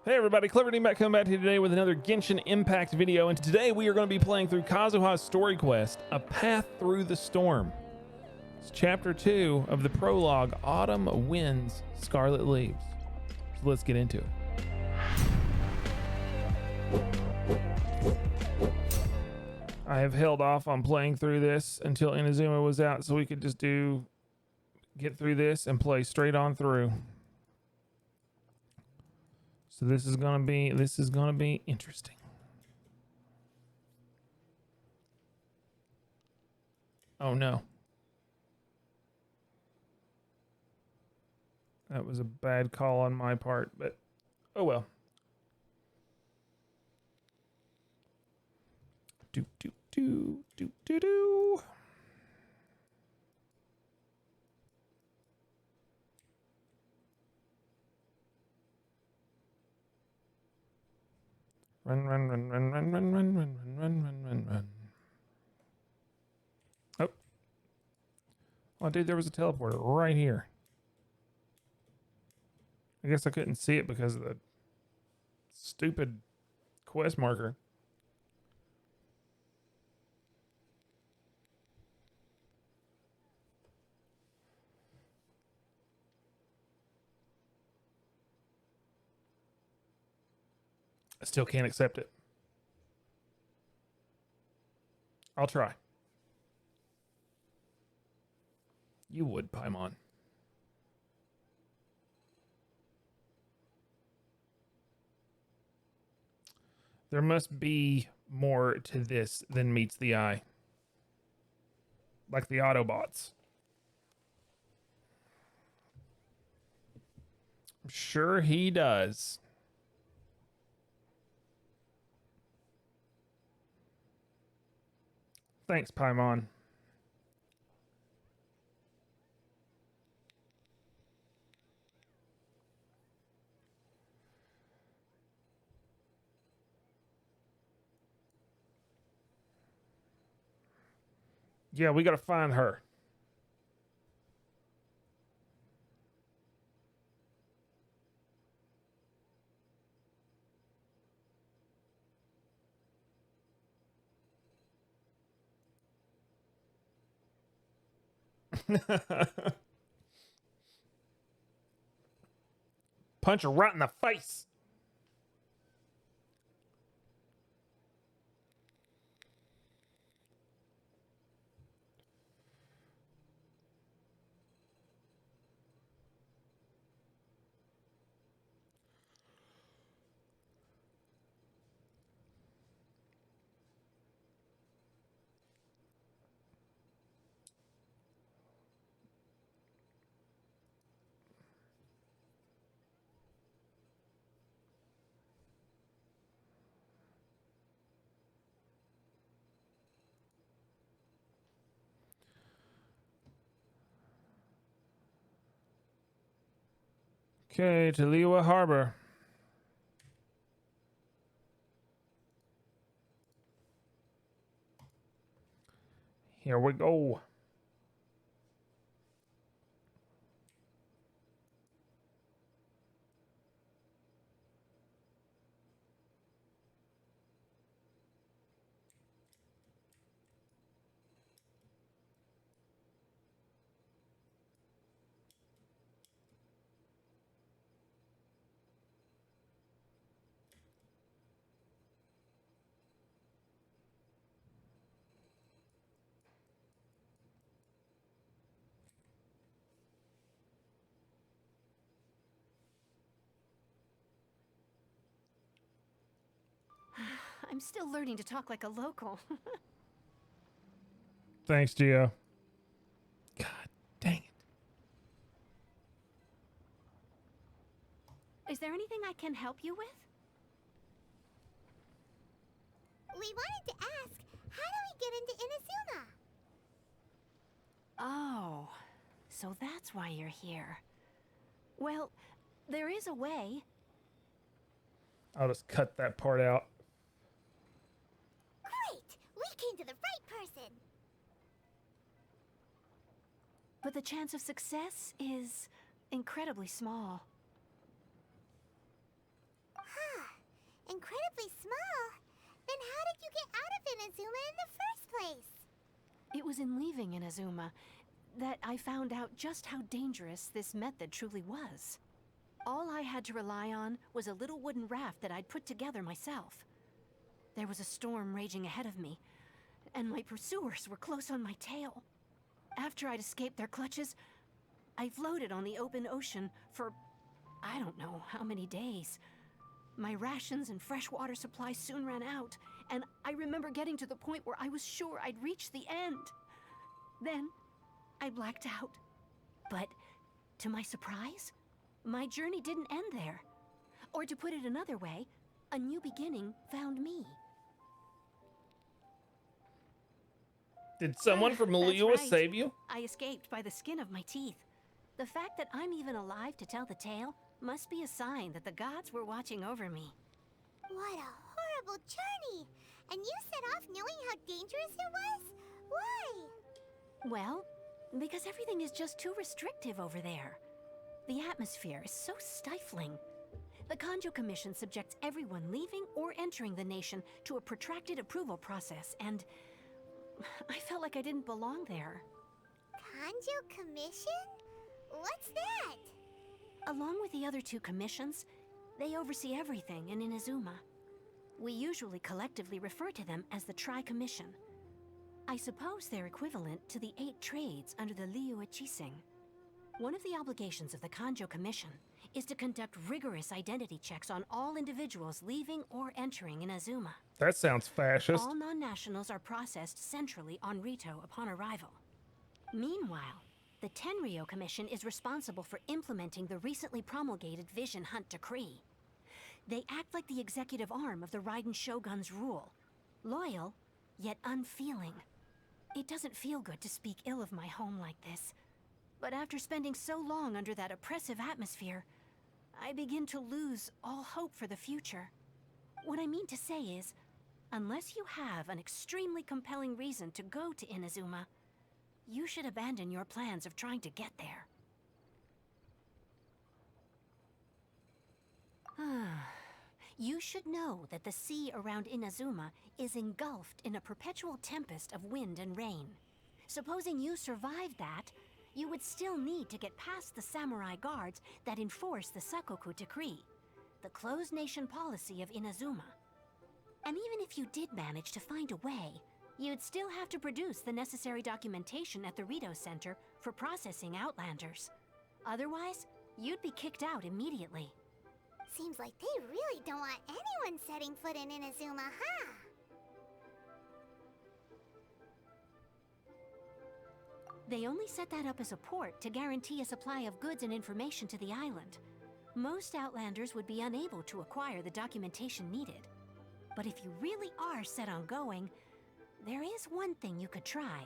Hey everybody, CleverDingbat coming back to you today with another Genshin Impact video, and today we are going to be playing through Kazuha's story quest, A Path Through the Storm. It's chapter 2 of the prologue, Autumn Winds, Scarlet Leaves. So let's get into it. I have held off on playing through this until Inazuma was out so we could just get through this and play straight on through. So this is gonna be interesting. Oh no. That was a bad call on my part, but oh well. Do do do do do do. Run, run, run, run, run, run, run, run, run, run, run, run, run. Oh. Oh, dude, there was a teleporter right here. I guess I couldn't see it because of the stupid quest marker. I still can't accept it. I'll try. You would, Paimon. There must be more to this than meets the eye. Like the Autobots. I'm sure he does. Thanks, Paimon. Yeah, we gotta find her. Punch her right in the face. Okay, to Liwa Harbor. Here we go. I'm still learning to talk like a local. Thanks, Gio. God dang it. Is there anything I can help you with? We wanted to ask, how do we get into Inazuma? Oh, so that's why you're here. Well, there is a way. I'll just cut that part out. Great! We came to the right person! But the chance of success is incredibly small. Inazuma in the first place? It was in leaving Inazuma that I found out just how dangerous this method truly was. All I had to rely on was a little wooden raft that I'd put together myself. There was a storm raging ahead of me, and my pursuers were close on my tail. After I'd escaped their clutches, I floated on the open ocean for I don't know how many days. My rations and fresh water supplies soon ran out, and I remember getting to the point where I was sure I'd reached the end. Then, I blacked out. But, to my surprise, my journey didn't end there. Or to put it another way, a new beginning found me. Did someone from That's Liyue right. save you? I escaped by the skin of my teeth. The fact that I'm even alive to tell the tale must be a sign that the gods were watching over me. What a horrible journey! And you set off knowing how dangerous it was? Why? Well, because everything is just too restrictive over there. The atmosphere is so stifling. The Kanjo Commission subjects everyone leaving or entering the nation to a protracted approval process, and I felt like I didn't belong there. Kanjo Commission? What's that? Along with the other two commissions, they oversee everything in Inazuma. We usually collectively refer to them as the Tri-Commission. I suppose they're equivalent to the 8 trades under the Liyue Chising. One of the obligations of the Kanjo Commission is to conduct rigorous identity checks on all individuals leaving or entering Inazuma. That sounds fascist. All non-nationals are processed centrally on Rito upon arrival. Meanwhile, the Tenryo Commission is responsible for implementing the recently promulgated Vision Hunt Decree. They act like the executive arm of the Raiden Shogun's rule. Loyal, yet unfeeling. It doesn't feel good to speak ill of my home like this. But after spending so long under that oppressive atmosphere, I begin to lose all hope for the future. What I mean to say is, unless you have an extremely compelling reason to go to Inazuma, you should abandon your plans of trying to get there. You should know that the sea around Inazuma is engulfed in a perpetual tempest of wind and rain. Supposing you survived that, you would still need to get past the samurai guards that enforce the Sakoku Decree, the closed nation policy of Inazuma. And even if you did manage to find a way, you'd still have to produce the necessary documentation at the Rito Center for processing Outlanders. Otherwise, you'd be kicked out immediately. Seems like they really don't want anyone setting foot in Inazuma, huh? They only set that up as a port to guarantee a supply of goods and information to the island. Most Outlanders would be unable to acquire the documentation needed. But if you really are set on going, there is one thing you could try.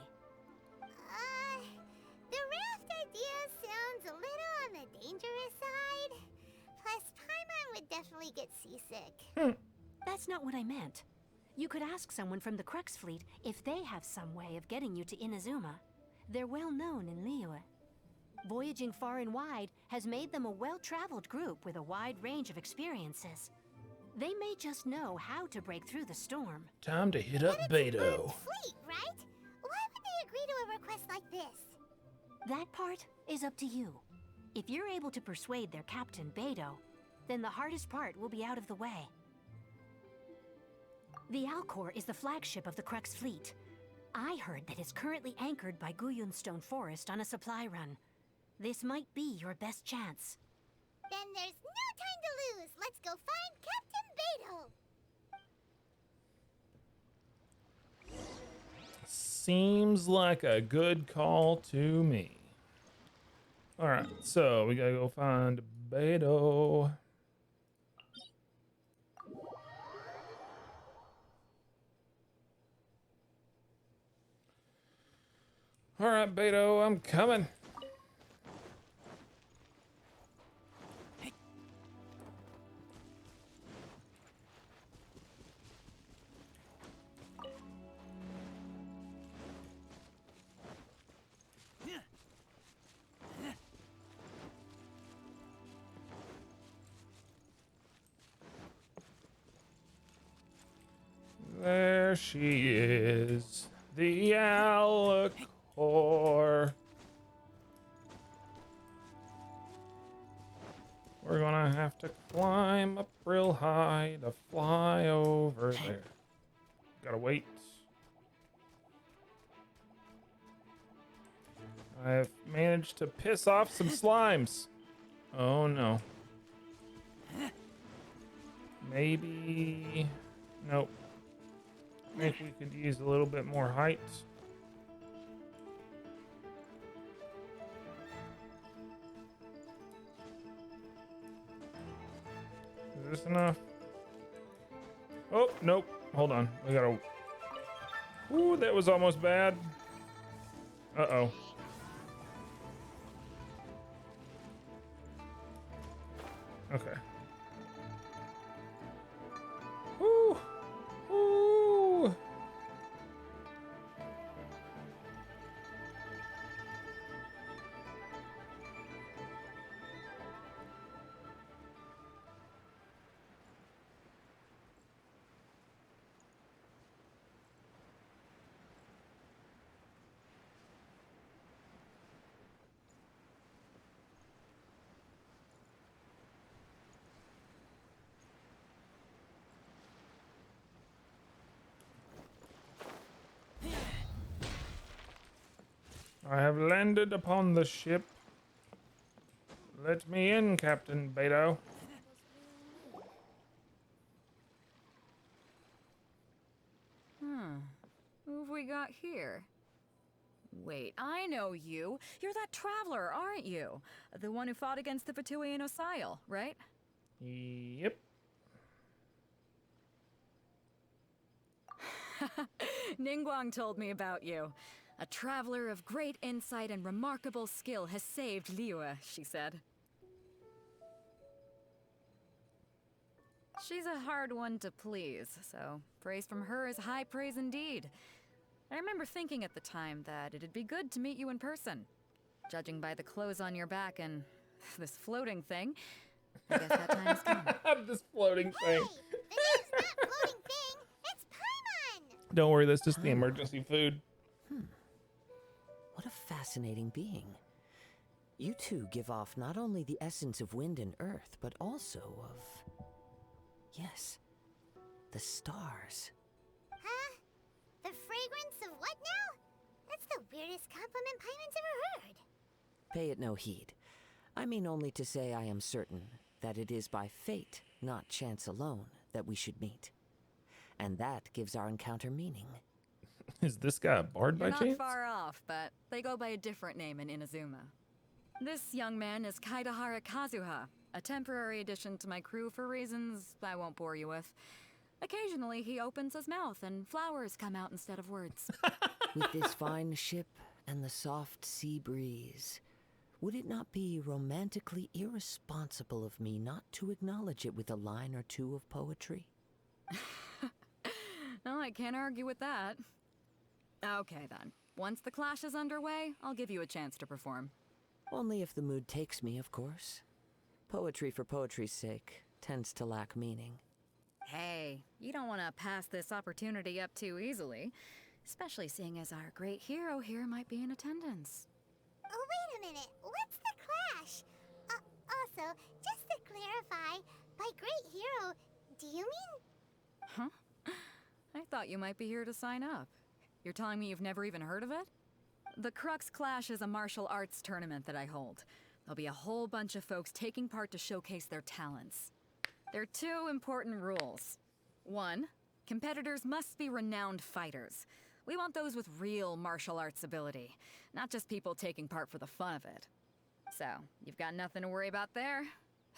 The raft idea sounds a little on the dangerous side. Plus, Paimon would definitely get seasick. That's not what I meant. You could ask someone from the Crux Fleet if they have some way of getting you to Inazuma. They're well known in Liyue. Voyaging far and wide has made them a well-traveled group with a wide range of experiences. They may just know how to break through the storm. Time to hit up Beidou. Fleet, right? Why would they agree to a request like this? That part is up to you. If you're able to persuade their captain, Beidou, then the hardest part will be out of the way. The Alcor is the flagship of the Crux Fleet. I heard that it's currently anchored by Guyunstone Forest on a supply run. This might be your best chance. Then there's no time to lose. Let's go find Captain Beidou. Seems like a good call to me. Alright, so we gotta go find Beidou. Alright, Beidou, I'm coming. There There she is. The Alacor. We're gonna have to climb up real high to fly over there. Gotta wait. I've managed to piss off some slimes. Oh no. Maybe... Nope. I think we could use a little bit more height. Is this enough? Oh, nope. Hold on. We gotta... Ooh, that was almost bad. Uh-oh. Okay. Woo! Woo! I have landed upon the ship. Let me in, Captain Beidou. Who have we got here? Wait, I know you. You're that traveler, aren't you? The one who fought against the Fatui and Osile, right? Yep. Ningguang told me about you. A traveler of great insight and remarkable skill has saved Liyue, she said. She's a hard one to please, so praise from her is high praise indeed. I remember thinking at the time that it'd be good to meet you in person. Judging by the clothes on your back and this floating thing, I guess that time has come. This floating thing. The name's not floating thing. It's Paimon. Don't worry, that's just the emergency food. What a fascinating being. You two give off not only the essence of wind and earth, but also of... Yes, the stars. Huh? The fragrance of what now? That's the weirdest compliment Paimon's ever heard. Pay it no heed. I mean only to say I am certain that it is by fate, not chance alone, that we should meet. And that gives our encounter meaning. Is this guy a bard by You're chance? not far off, but they go by a different name in Inazuma. This young man is Kaidahara Kazuha, a temporary addition to my crew for reasons I won't bore you with. Occasionally, he opens his mouth and flowers come out instead of words. With this fine ship and the soft sea breeze, would it not be romantically irresponsible of me not to acknowledge it with a line or two of poetry? No, I can't argue with that. Okay then. Once the clash is underway, I'll give you a chance to perform. Only if the mood takes me, of course. Poetry for poetry's sake tends to lack meaning. Hey, you don't want to pass this opportunity up too easily, especially seeing as our great hero here might be in attendance. Oh, wait a minute. What's the clash? Also, just to clarify, by great hero, do you mean... Huh? I thought you might be here to sign up. You're telling me you've never even heard of it? The Crux Clash is a martial arts tournament that I hold. There'll be a whole bunch of folks taking part to showcase their talents. There are two important rules. One, competitors must be renowned fighters. We want those with real martial arts ability, not just people taking part for the fun of it. So, you've got nothing to worry about there.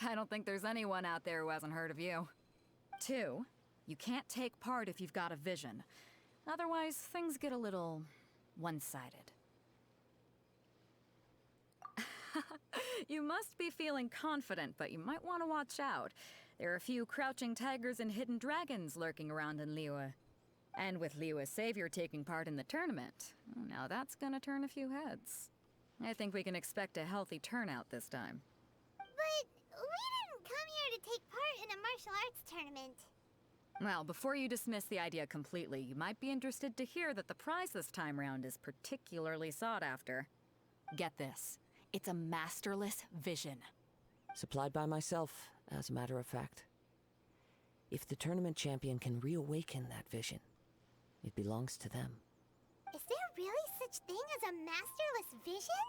I don't think there's anyone out there who hasn't heard of you. Two, you can't take part if you've got a vision. Otherwise, things get a little one-sided. You must be feeling confident, but you might want to watch out. There are a few crouching tigers and hidden dragons lurking around in Liyue. And with Liyue's savior taking part in the tournament, now that's gonna turn a few heads. I think we can expect a healthy turnout this time. But we didn't come here to take part in a martial arts tournament. Well, before you dismiss the idea completely, you might be interested to hear that the prize this time round is particularly sought after. Get this. It's a masterless vision. Supplied by myself, as a matter of fact. If the tournament champion can reawaken that vision, it belongs to them. Is there really such thing as a masterless vision?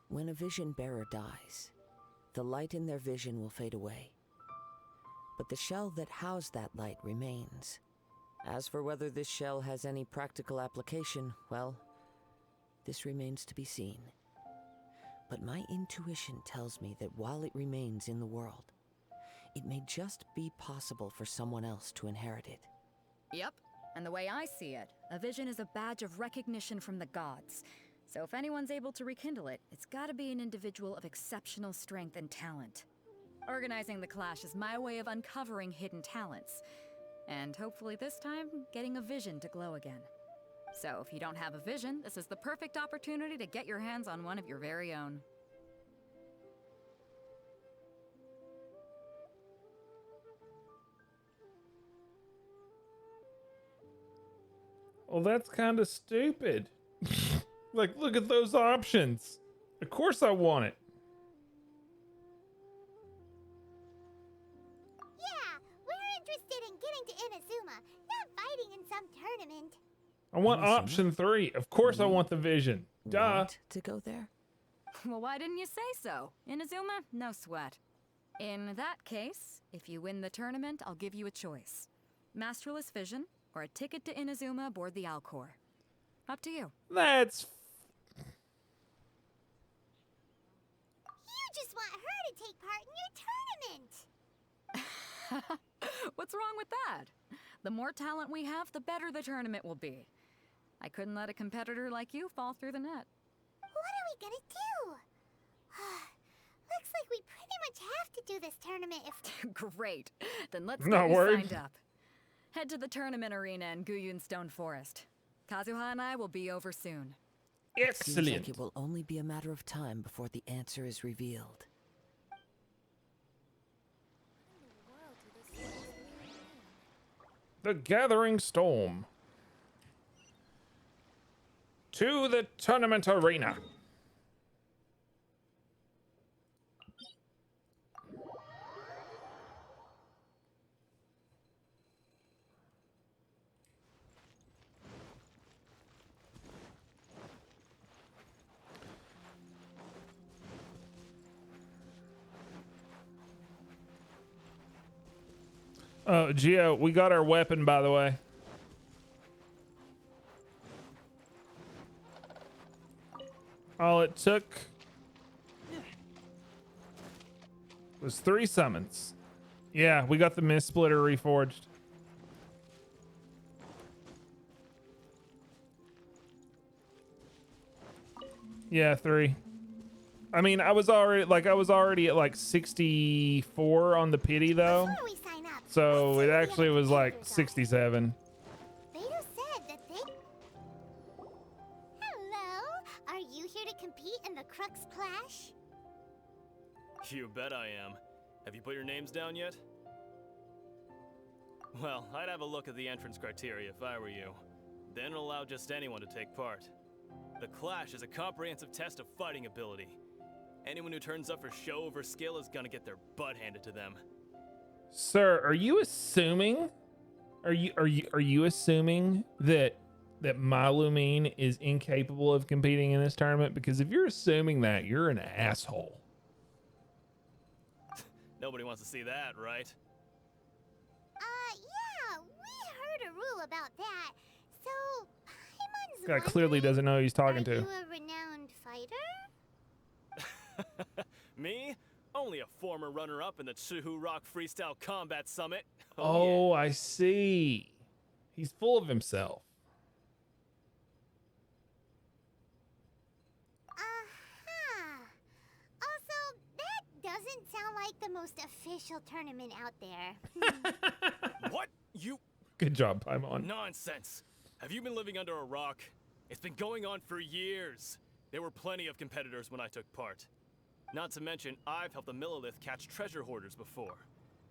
When a vision bearer dies, the light in their vision will fade away. But the shell that housed that light remains. As for whether this shell has any practical application, well, this remains to be seen. But my intuition tells me that while it remains in the world, it may just be possible for someone else to inherit it. Yep. And the way I see it, a vision is a badge of recognition from the gods. So if anyone's able to rekindle it, it's gotta be an individual of exceptional strength and talent. Organizing the clash is my way of uncovering hidden talents. And hopefully this time, getting a vision to glow again. So if you don't have a vision, this is the perfect opportunity to get your hands on one of your very own. Well, that's kind of stupid. Like, look at those options. Of course I want it. Yeah, we're interested in getting to Inazuma, not fighting in some tournament. I want Inazuma? option 3. Of course I want the vision. Duh. Want to go there? Well, why didn't you say so? Inazuma? No sweat. In that case, if you win the tournament, I'll give you a choice. Masterless Vision, or a ticket to Inazuma aboard the Alcor. Up to you. That's... You just want her to take part in your tournament. What's wrong with that? The more talent we have, the better the tournament will be. I couldn't let a competitor like you fall through the net. What are we gonna do? Looks like we pretty much have to do this tournament if... Great. Then let's Not get you worried. signed up. Head to the tournament arena in Guyun Stone Forest. Kazuha and I will be over soon. Seems Excellent. like it will only be a matter of time before the answer is revealed. The Gathering Storm. To the tournament arena. Oh, Gio, we got our weapon, by the way. All it took was 3 summons. Yeah, we got the Mist Splitter reforged. Yeah, 3. I mean, I was already at like 64 on the pity though. Before we sign up, So let's see it who the actually other was like competitors are. 67. Beidou said that they... Hello? Are you here to compete in the Crux Clash? You bet I am. Have you put your names down yet? Well, I'd have a look at the entrance criteria if I were you. Then it'll allow just anyone to take part. The Clash is a comprehensive test of fighting ability. Anyone who turns up for show over skill is gonna get their butt handed to them. Sir, are you assuming? Are you assuming that Malumine is incapable of competing in this tournament? Because if you're assuming that, you're an asshole. Nobody wants to see that, right? Yeah, we heard a rule about that. So, Paimon's Guy clearly doesn't know who he's talking Are to. you a renowned fighter? Me? Only a former runner-up in the Chuhu Rock Freestyle Combat Summit. Oh, I see. He's full of himself. Also, that doesn't sound like the most official tournament out there. Yeah. What? You... Good job, Paimon. Nonsense. Have you been living under a rock? It's been going on for years. There were plenty of competitors when I took part. Not to mention, I've helped the Millilith catch treasure hoarders before.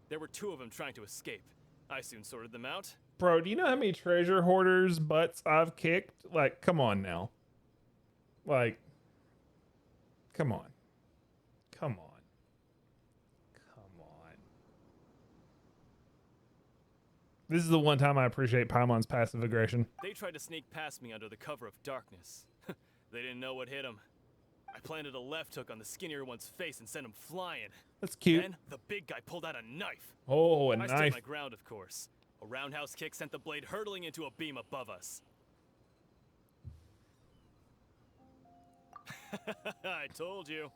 There were 2 of them trying to escape. I soon sorted them out. Bro, do you know how many treasure hoarders' butts I've kicked? Like, come on now. Like, come on. Come on. Come on. This is the one time I appreciate Paimon's passive aggression. They tried to sneak past me under the cover of darkness. They didn't know what hit them. I planted a left hook on the skinnier one's face and sent him flying. That's cute. Then the big guy pulled out a knife. Oh, a I stood knife. my ground, of course. A roundhouse kick sent the blade hurtling into a beam above us. I told you.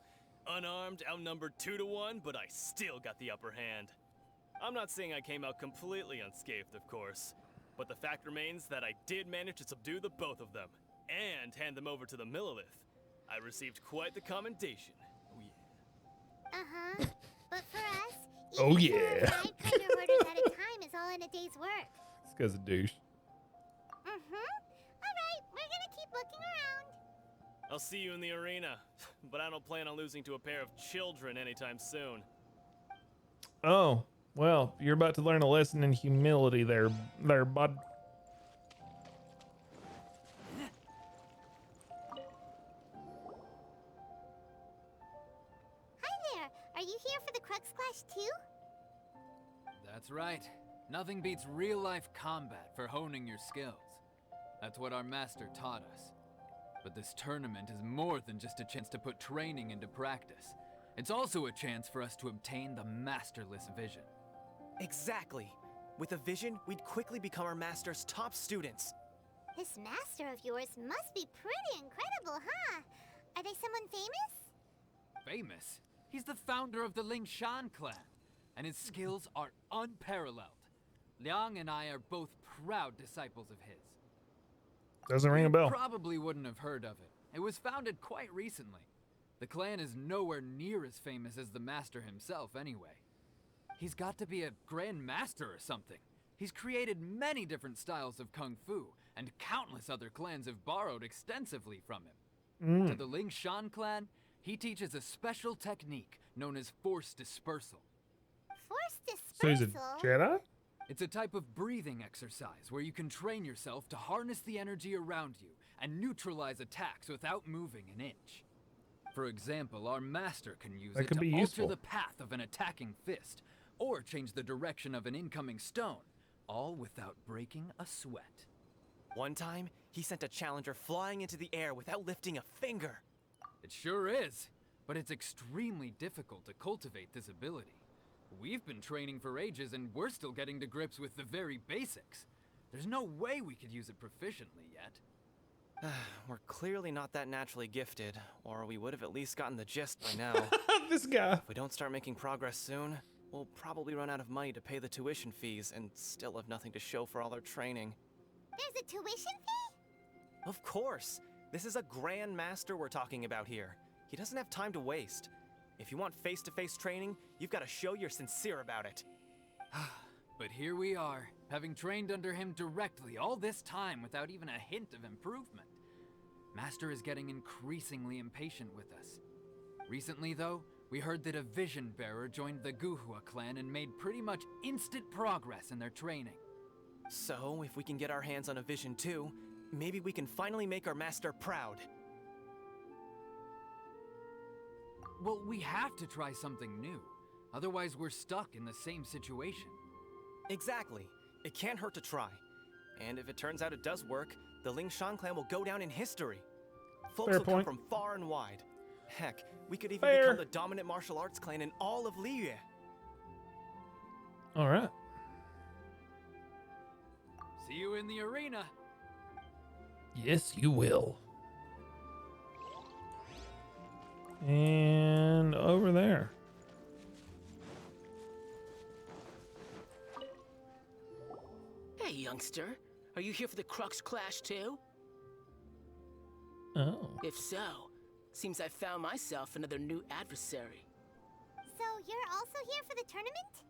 Unarmed, outnumbered 2 to 1, but I still got the upper hand. I'm not saying I came out completely unscathed, of course, but the fact remains that I did manage to subdue the both of them and hand them over to the Millilith. I received quite the commendation. Oh yeah. Uh-huh. But for us, Oh, even yeah. 5 treasure hoarders at a time is all in a day's work. This guy's a douche. Alright, we're gonna keep looking around. I'll see you in the arena, but I don't plan on losing to a pair of children anytime soon. Oh, well, you're about to learn a lesson in humility there, bud. Hi there. Are you here for the Crux Clash too? That's right. Nothing beats real-life combat for honing your skills. That's what our master taught us. But this tournament is more than just a chance to put training into practice. It's also a chance for us to obtain the masterless vision. Exactly. With a vision, we'd quickly become our master's top students. This master of yours must be pretty incredible, huh? Are they someone famous? Famous? He's the founder of the Lingshan clan, and his skills are unparalleled. Liang and I are both proud disciples of his. Doesn't ring a bell. Probably wouldn't have heard of it. It was founded quite recently. The clan is nowhere near as famous as the master himself anyway. He's got to be a grand master or something. He's created many different styles of kung fu, and countless other clans have borrowed extensively from him. To the Lingshan clan, he teaches a special technique known as force dispersal. Force So he's a dispersal? Jedi? It's a type of breathing exercise where you can train yourself to harness the energy around you and neutralize attacks without moving an inch. For example, our master can use That it could to be alter useful. the path of an attacking fist, or change the direction of an incoming stone, all without breaking a sweat. One time, he sent a challenger flying into the air without lifting a finger. It sure is, but it's extremely difficult to cultivate this ability. We've been training for ages and we're still getting to grips with the very basics. There's no way we could use it proficiently yet. We're clearly not that naturally gifted, or we would have at least gotten the gist by now. This guy. If we don't start making progress soon, we'll probably run out of money to pay the tuition fees and still have nothing to show for all our training. There's a tuition fee? Of course! This is a grand master we're talking about here. He doesn't have time to waste. If you want face-to-face training, you've got to show you're sincere about it. But here we are, having trained under him directly all this time without even a hint of improvement. Master is getting increasingly impatient with us. Recently, though, we heard that a vision bearer joined the Guhua clan and made pretty much instant progress in their training. So, if we can get our hands on a vision too, maybe we can finally make our master proud. Well, we have to try something new. Otherwise, we're stuck in the same situation. Exactly. It can't hurt to try. And if it turns out it does work, the Lingshan clan will go down in history. Folks Fair will point. come from far and wide. Heck, we could even Fair. become the dominant martial arts clan in all of Liyue. All right. See you in the arena. Yes, you will. And over there. Hey, youngster. Are you here for the Crux Clash too? Oh. If so, seems I found myself another new adversary. So you're also here for the tournament?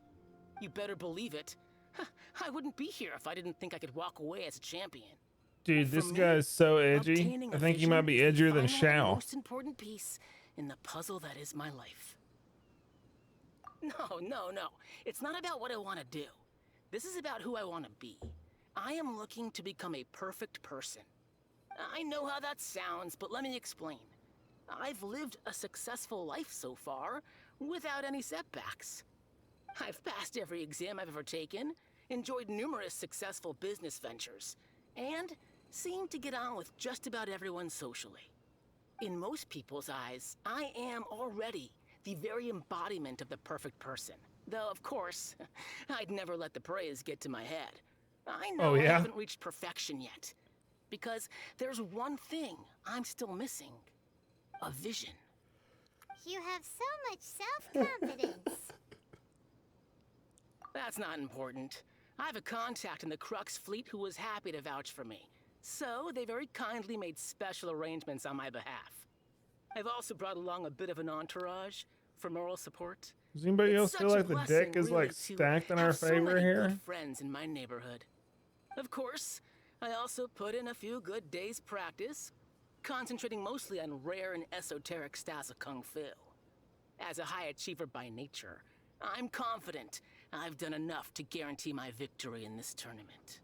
You better believe it. Huh, I wouldn't be here if I didn't think I could walk away as a champion. Dude, this For me, guy is so edgy. obtaining I a think he might vision be is the edgier than final and Shao. most important piece in the puzzle that is my life. No. It's not about what I want to do. This is about who I want to be. I am looking to become a perfect person. I know how that sounds, but let me explain. I've lived a successful life so far, without any setbacks. I've passed every exam I've ever taken, enjoyed numerous successful business ventures, and seem to get on with just about everyone socially. In most people's eyes, I am already the very embodiment of the perfect person. Though, of course, I'd never let the praise get to my head. I know I haven't reached perfection yet, because there's one thing I'm still missing. A vision. You have so much self-confidence. That's not important. I have a contact in the Crux Fleet who was happy to vouch for me. So, they very kindly made special arrangements on my behalf. I've also brought along a bit of an entourage for moral support. Does anybody else It's feel such a like the blessing, deck is really, like to stacked in our have so favor many here? good friends in my neighborhood. Of course, I also put in a few good days' practice, concentrating mostly on rare and esoteric styles of Kung Fu. As a high achiever by nature, I'm confident I've done enough to guarantee my victory in this tournament.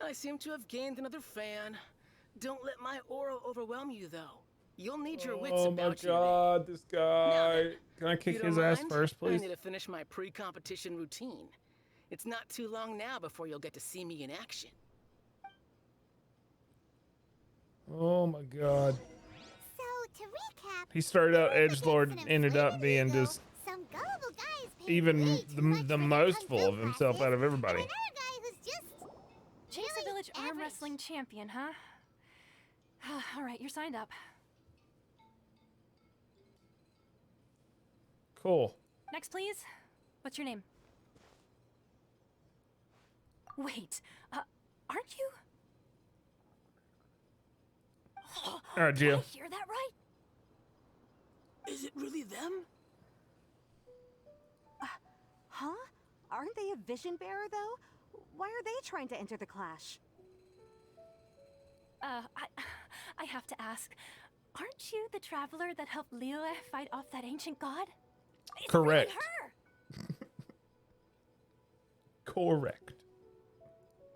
I seem to have gained another fan. Don't let my aura overwhelm you, though. You'll need your wits Oh about my you. god, this guy. Then, Can I if kick you don't his ass mind, first, I please? need to finish my pre-competition routine. It's not too long now before you'll get to see me in action. Oh my god. So, to recap, He started out there was edgelord, against an ended up inflated being ego, just some gullible guys paying even way too much the for their most Kung full Fu of himself classes, out of everybody. and another guy who's just Jake's a really village arm average. wrestling champion, huh? All right, you're signed up. Cool. Next, please. What's your name? Wait, aren't you? All right, Did I Gio. hear that right? Is it really them? Huh? Aren't they a vision bearer, though? Why are they trying to enter the clash? I have to ask, aren't you the traveler that helped Liyue fight off that ancient god? It's Correct. Really her. Correct.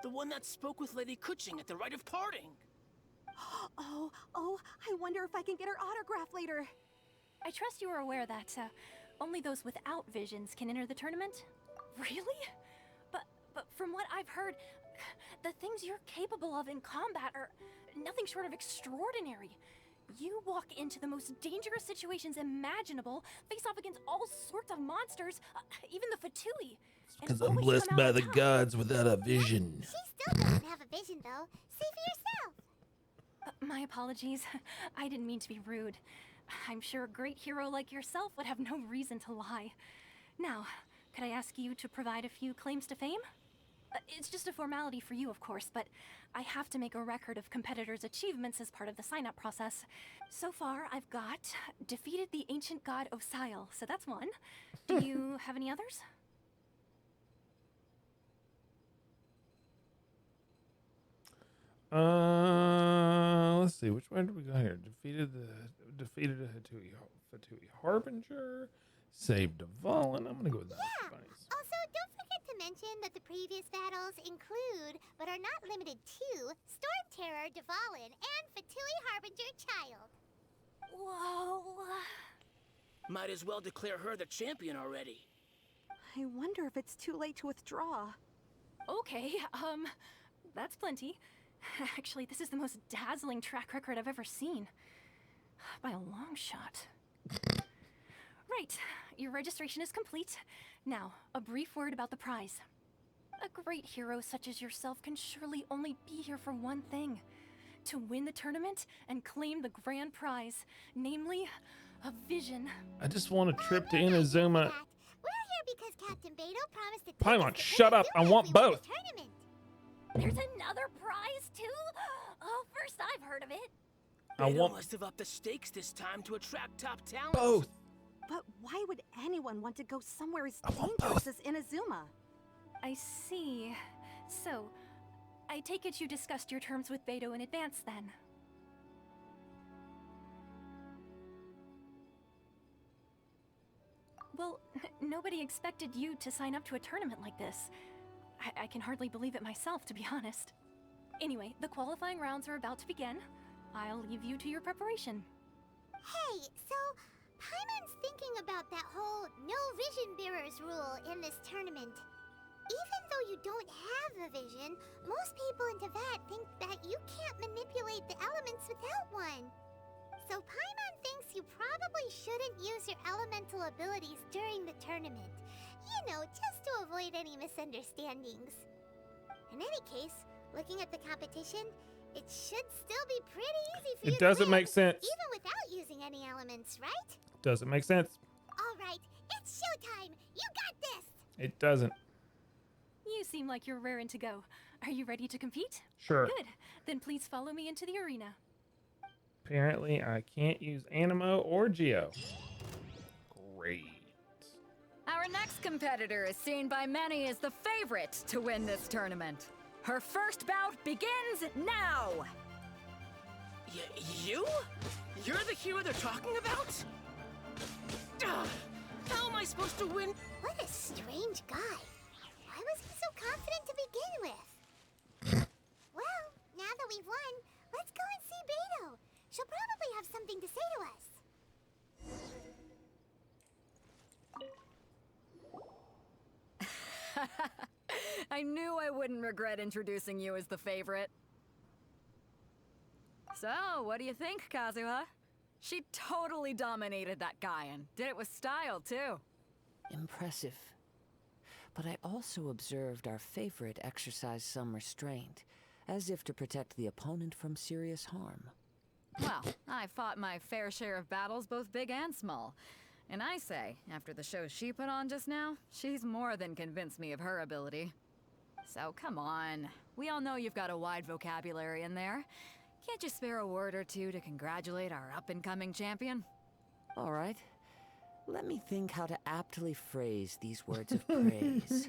The one that spoke with Lady Kuching at the rite of parting. Oh, I wonder if I can get her autograph later. I trust you are aware that only those without visions can enter the tournament. Really? But from what I've heard, the things you're capable of in combat are nothing short of extraordinary. You walk into the most dangerous situations imaginable, face off against all sorts of monsters, even the Fatui. Because I'm blessed by the gods without a vision. She still doesn't have a vision, though. See for yourself. My apologies. I didn't mean to be rude. I'm sure a great hero like yourself would have no reason to lie. Now, could I ask you to provide a few claims to fame? It's just a formality for you, of course, but I have to make a record of competitors' achievements as part of the sign-up process. So far, I've got defeated the ancient god Osile, so that's one. Do you have any others? Let's see. Which one did we go here? Defeated a Fatui Harbinger. Saved Dvalin. I'm gonna go with that. Yeah. Also, don't forget to mention that the previous battles include, but are not limited to, Storm Terror, Dvalin, and Fatui Harbinger Child. Whoa. Might as well declare her the champion already. I wonder if it's too late to withdraw. Okay, that's plenty. Actually, this is the most dazzling track record I've ever seen. By a long shot. Right, your registration is complete. Now, a brief word about the prize. A great hero such as yourself can surely only be here for one thing. To win the tournament and claim the grand prize, namely, a vision. I just want a trip to Inazuma. We're here because Captain Beidou promised to take Paimon, us to shut up. I Inazuma want if we win both. the tournament. There's another prize, too? Oh, first I've heard of it. I Beidou want must have upped the stakes this time to attract top talent. both. But why would anyone want to go somewhere as I want dangerous as Inazuma? I see. So, I take it you discussed your terms with Beidou in advance, then? Well, nobody expected you to sign up to a tournament like this. I can hardly believe it myself, to be honest. Anyway, the qualifying rounds are about to begin. I'll leave you to your preparation. Hey, so Paimon's thinking about that whole no vision bearers rule in this tournament. Even though you don't have a vision, most people in Teyvat think that you can't manipulate the elements without one. So Paimon thinks you probably shouldn't use your elemental abilities during the tournament. You know, just to avoid any misunderstandings. In any case, looking at the competition, it should still be pretty easy for you It doesn't to win, make sense. even without using any elements, right? Doesn't make sense. All right, it's showtime. You got this. It doesn't. You seem like you're raring to go. Are you ready to compete? Sure. Good. Then please follow me into the arena. Apparently, I can't use Animo or Geo. Great. Our next competitor is seen by many as the favorite to win this tournament. Her first bout begins now! You? You're the hero they're talking about? How am I supposed to win? What a strange guy. Why was he so confident to begin with? Well, now that we've won, let's go and see Beidou. She'll probably have something to say to us. I knew I wouldn't regret introducing you as the favorite. So, what do you think, Kazuha? She totally dominated that guy and did it with style, too. Impressive. But I also observed our favorite exercise some restraint, as if to protect the opponent from serious harm. Well, I fought my fair share of battles, both big and small. And I say, after the show she put on just now, she's more than convinced me of her ability. So come on. We all know you've got a wide vocabulary in there. Can't you spare a word or two to congratulate our up-and-coming champion? All right. Let me think how to aptly phrase these words of praise.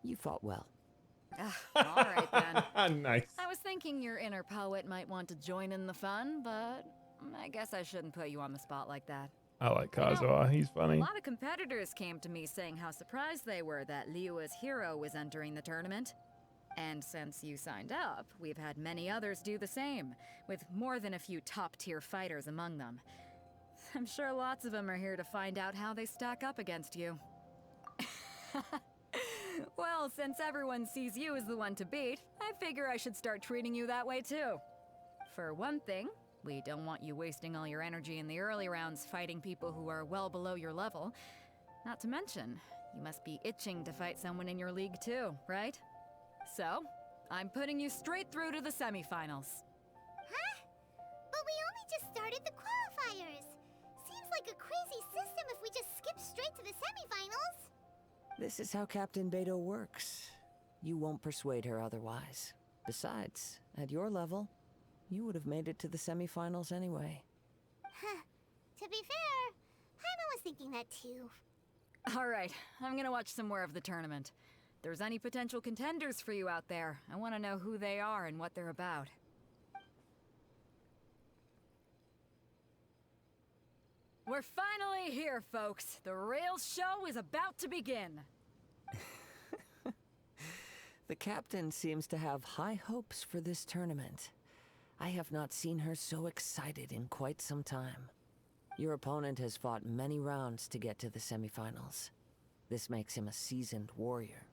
You fought well. All right, then. Nice. I was thinking your inner poet might want to join in the fun, but I guess I shouldn't put you on the spot like that. I like Kazuha. He's funny. A lot of competitors came to me saying how surprised they were that Liyue's hero was entering the tournament. And since you signed up, we've had many others do the same, with more than a few top-tier fighters among them. I'm sure lots of them are here to find out how they stack up against you. Well, since everyone sees you as the one to beat, I figure I should start treating you that way too. For one thing, we don't want you wasting all your energy in the early rounds fighting people who are well below your level. Not to mention, you must be itching to fight someone in your league too, right? So, I'm putting you straight through to the semifinals. Huh? But we only just started the qualifiers. Seems like a crazy system if we just skip straight to the semifinals. This is how Captain Beidou works. You won't persuade her otherwise. Besides, at your level, you would have made it to the semifinals anyway. Huh. To be fair, Paimon was thinking that too. All right, I'm gonna watch some more of the tournament. If there's any potential contenders for you out there, I want to know who they are and what they're about. We're finally here, folks. The real show is about to begin. The captain seems to have high hopes for this tournament. I have not seen her so excited in quite some time. Your opponent has fought many rounds to get to the semifinals. This makes him a seasoned warrior.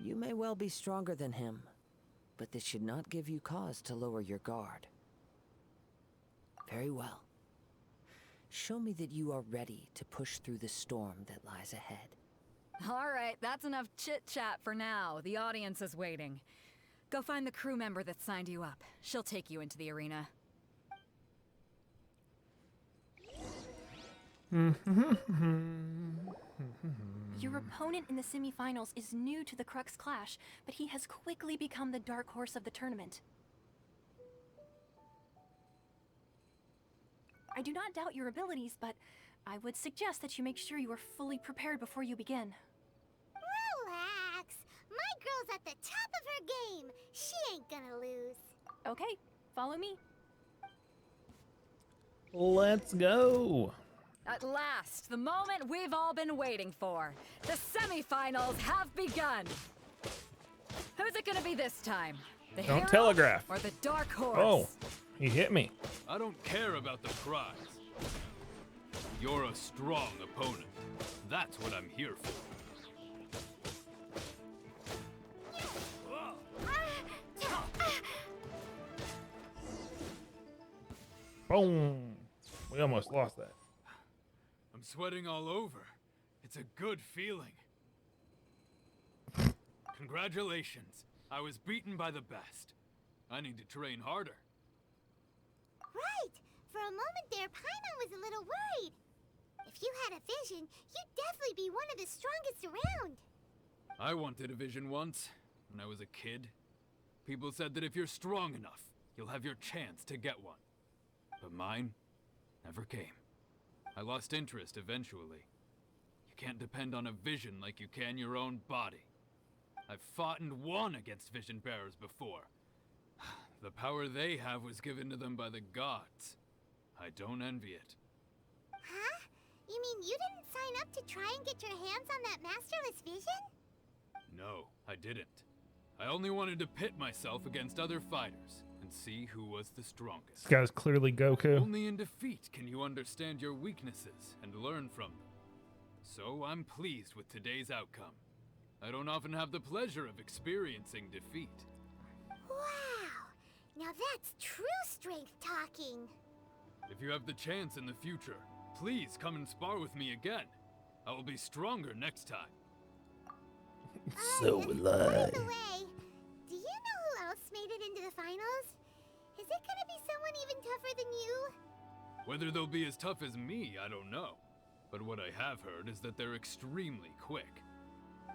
You may well be stronger than him, but this should not give you cause to lower your guard. Very well. Show me that you are ready to push through the storm that lies ahead. All right, that's enough chit-chat for now. The audience is waiting. Go find the crew member that signed you up. She'll take you into the arena. Your opponent in the semifinals is new to the Crux Clash, but he has quickly become the dark horse of the tournament. I do not doubt your abilities, but I would suggest that you make sure you are fully prepared before you begin. Relax. My girl's at the top of her game. She ain't gonna lose. Okay, follow me. Let's go. At last, the moment we've all been waiting for. The semifinals have begun. Who's it gonna be this time? The Don't hero telegraph. or the dark horse? Oh, he hit me. I don't care about the prize. You're a strong opponent. That's what I'm here for. Boom. We almost lost that. I'm sweating all over. It's a good feeling. Congratulations. I was beaten by the best. I need to train harder. Right! For a moment there, Paimon was a little worried. If you had a vision, you'd definitely be one of the strongest around. I wanted a vision once, when I was a kid. People said that if you're strong enough, you'll have your chance to get one. But mine never came. I lost interest eventually. You can't depend on a vision like you can your own body. I've fought and won against vision bearers before. The power they have was given to them by the gods. I don't envy it. Huh? You mean you didn't sign up to try and get your hands on that masterless vision? No, I didn't. I only wanted to pit myself against other fighters and see who was the strongest. This guy's clearly Goku. Only in defeat can you understand your weaknesses and learn from them. So I'm pleased with today's outcome. I don't often have the pleasure of experiencing defeat. Wow! Now that's true strength talking. If you have the chance in the future, please come and spar with me again. I will be stronger next time. So will By I. the way, do you know who else made it into the finals? Is it gonna be someone even tougher than you? Whether they'll be as tough as me, I don't know. But what I have heard is that they're extremely quick.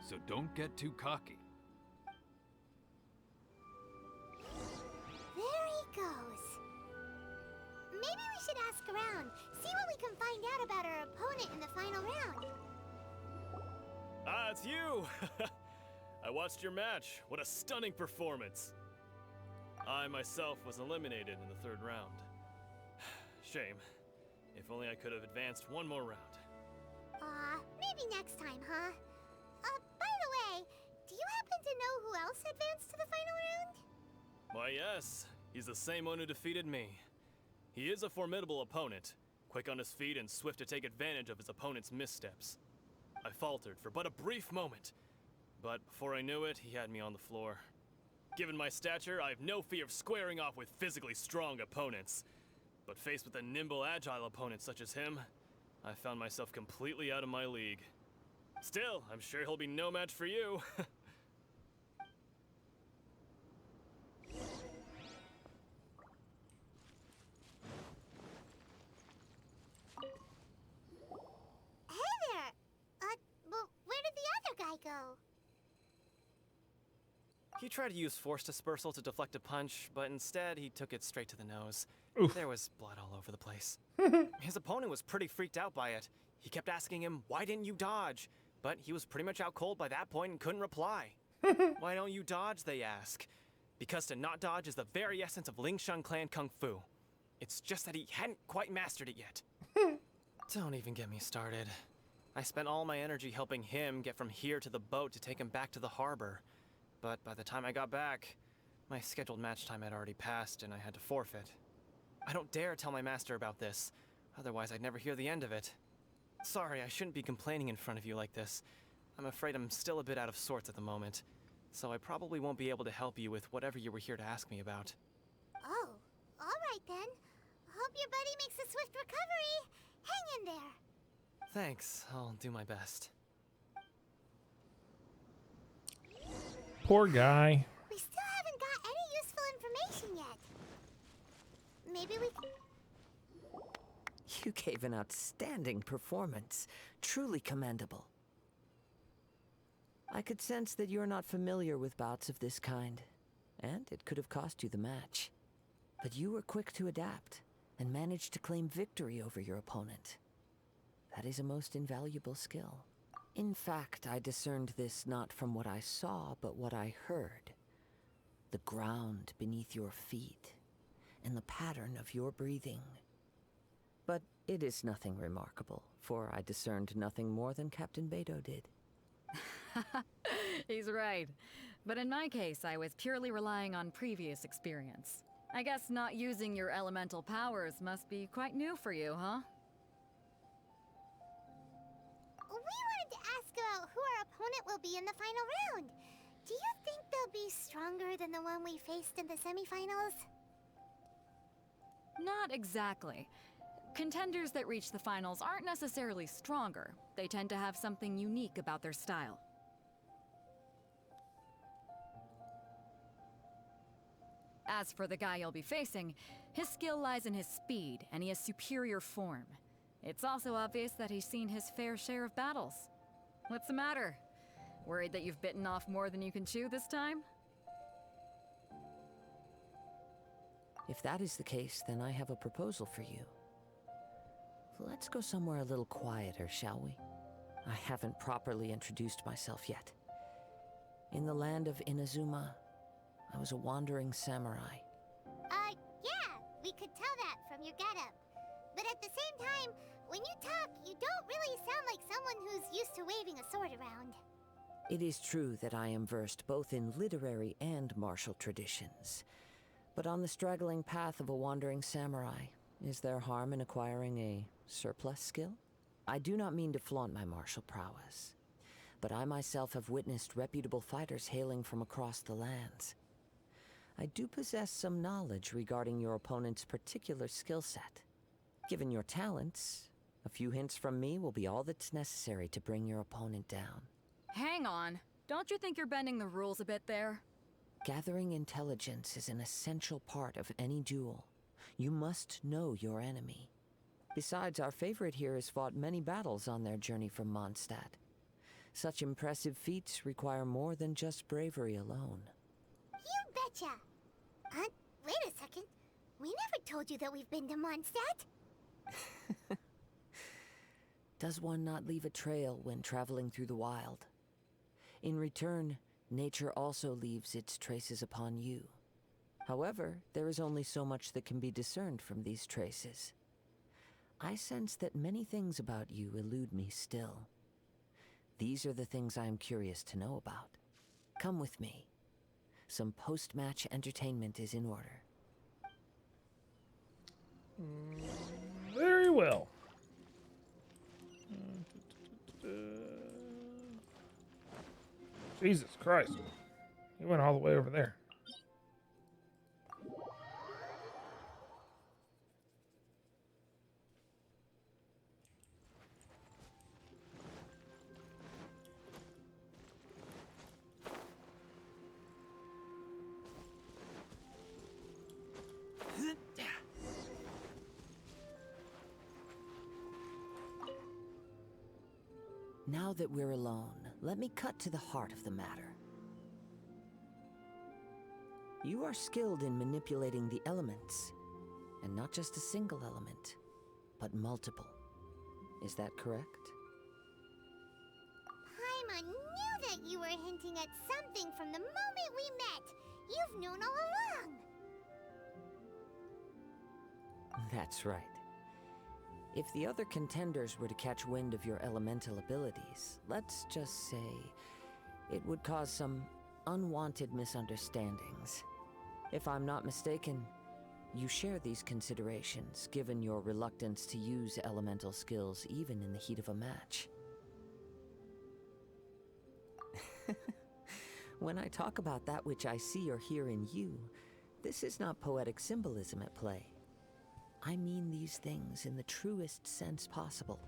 So don't get too cocky. There he goes. Maybe we should ask around, see what we can find out about our opponent in the final round. Ah, it's you! I watched your match. What a stunning performance. I myself was eliminated in the third round. Shame. If only I could have advanced one more round. Maybe next time, huh? By the way, do you happen to know who else advanced to the final round? Why, yes. He's the same one who defeated me. He is a formidable opponent, quick on his feet and swift to take advantage of his opponent's missteps. I faltered for but a brief moment, but before I knew it, he had me on the floor. Given my stature, I have no fear of squaring off with physically strong opponents. But faced with a nimble, agile opponent such as him, I found myself completely out of my league. Still, I'm sure he'll be no match for you. Hey there! Well, where did the other guy go? He tried to use force dispersal to deflect a punch, but instead he took it straight to the nose. Oof. There was blood all over the place. His opponent was pretty freaked out by it. He kept asking him, "Why didn't you dodge?" But he was pretty much out cold by that point and couldn't reply. "Why don't you dodge?" they ask. Because to not dodge is the very essence of Ling Shun clan kung fu. It's just that he hadn't quite mastered it yet. Don't even get me started. I spent all my energy helping him get from here to the boat to take him back to the harbor. But by the time I got back, my scheduled match time had already passed and I had to forfeit. I don't dare tell my master about this, otherwise I'd never hear the end of it. Sorry, I shouldn't be complaining in front of you like this. I'm afraid I'm still a bit out of sorts at the moment, so I probably won't be able to help you with whatever you were here to ask me about. Oh, alright then. Hope your buddy makes a swift recovery. Hang in there. Thanks, I'll do my best. Poor guy. We still haven't got any useful information yet. Maybe we can... You gave an outstanding performance. Truly commendable. I could sense that you're not familiar with bouts of this kind, and it could have cost you the match. But you were quick to adapt, and managed to claim victory over your opponent. That is a most invaluable skill. In fact, I discerned this not from what I saw, but what I heard. The ground beneath your feet, and the pattern of your breathing. But It is nothing remarkable, for I discerned nothing more than Captain Beidou did. He's right. But in my case, I was purely relying on previous experience. I guess not using your elemental powers must be quite new for you, huh? We wanted to ask about who our opponent will be in the final round. Do you think they'll be stronger than the one we faced in the semifinals? Not exactly. Contenders that reach the finals aren't necessarily stronger. They tend to have something unique about their style. As for the guy you'll be facing, his skill lies in his speed, and he has superior form. It's also obvious that he's seen his fair share of battles. What's the matter? Worried that you've bitten off more than you can chew this time? If that is the case, then I have a proposal for you. Let's go somewhere a little quieter, shall we? I haven't properly introduced myself yet. In the land of Inazuma, I was a wandering samurai. Yeah, we could tell that from your getup. But at the same time, when you talk, you don't really sound like someone who's used to waving a sword around. It is true that I am versed both in literary and martial traditions. But on the straggling path of a wandering samurai, is there harm in acquiring a surplus skill? I do not mean to flaunt my martial prowess, but I myself have witnessed reputable fighters hailing from across the lands. I do possess some knowledge regarding your opponent's particular skill set. Given your talents, a few hints from me will be all that's necessary to bring your opponent down. Hang on. Don't you think you're bending the rules a bit there? Gathering intelligence is an essential part of any duel. You must know your enemy. Besides, our favorite here has fought many battles on their journey from Mondstadt. Such impressive feats require more than just bravery alone. You betcha! Wait a second. We never told you that we've been to Mondstadt. Does one not leave a trail when traveling through the wild? In return, nature also leaves its traces upon you. However, there is only so much that can be discerned from these traces. I sense that many things about you elude me still. These are the things I am curious to know about. Come with me. Some post-match entertainment is in order. Very well. Jesus Christ. He went all the way over there. Now that we're alone, let me cut to the heart of the matter. You are skilled in manipulating the elements, and not just a single element, but multiple. Is that correct? Paimon knew that you were hinting at something from the moment we met. You've known all along. That's right. If the other contenders were to catch wind of your elemental abilities, let's just say, it would cause some unwanted misunderstandings. If I'm not mistaken, you share these considerations, given your reluctance to use elemental skills even in the heat of a match. When I talk about that which I see or hear in you, this is not poetic symbolism at play. I mean these things in the truest sense possible.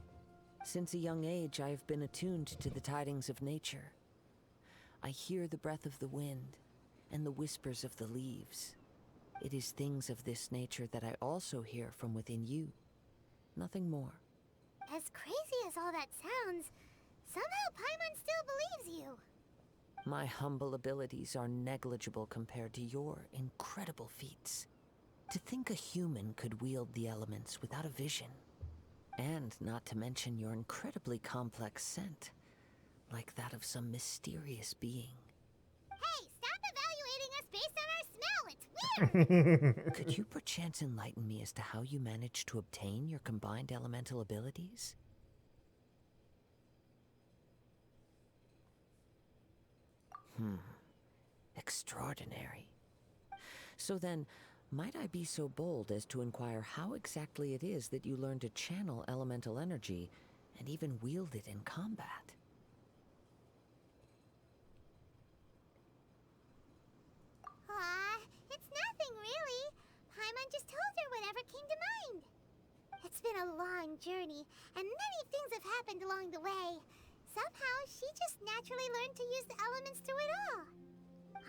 Since a young age, I have been attuned to the tidings of nature. I hear the breath of the wind and the whispers of the leaves. It is things of this nature that I also hear from within you. Nothing more. As crazy as all that sounds, somehow Paimon still believes you. My humble abilities are negligible compared to your incredible feats. To think a human could wield the elements without a vision. And not to mention your incredibly complex scent, like that of some mysterious being. Hey, stop evaluating us based on our smell! It's Could you perchance enlighten me as to how you managed to obtain your combined elemental abilities? Extraordinary. So then, might I be so bold as to inquire how exactly it is that you learned to channel elemental energy and even wield it in combat? It's nothing really. Paimon just told her whatever came to mind. It's been a long journey, and many things have happened along the way. Somehow, she just naturally learned to use the elements through it all.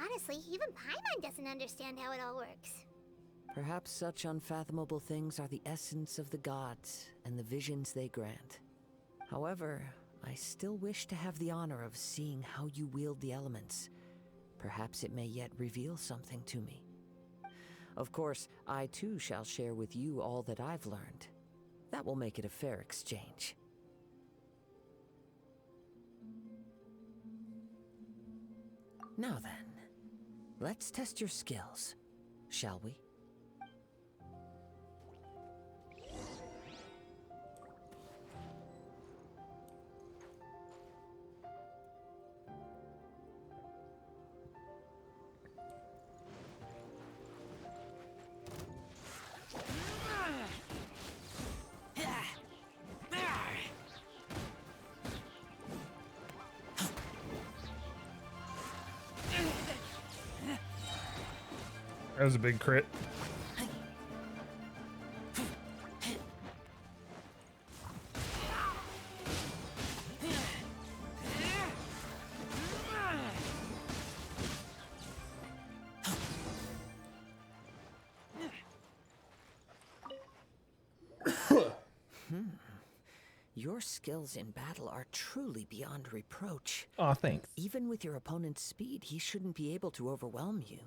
Honestly, even Paimon doesn't understand how it all works. Perhaps such unfathomable things are the essence of the gods and the visions they grant. However, I still wish to have the honor of seeing how you wield the elements. Perhaps it may yet reveal something to me. Of course, I too shall share with you all that I've learned. That will make it a fair exchange. Now then, let's test your skills, shall we? That was a big crit. Your skills in battle are truly beyond reproach. Aw, thanks. Even with your opponent's speed, he shouldn't be able to overwhelm you.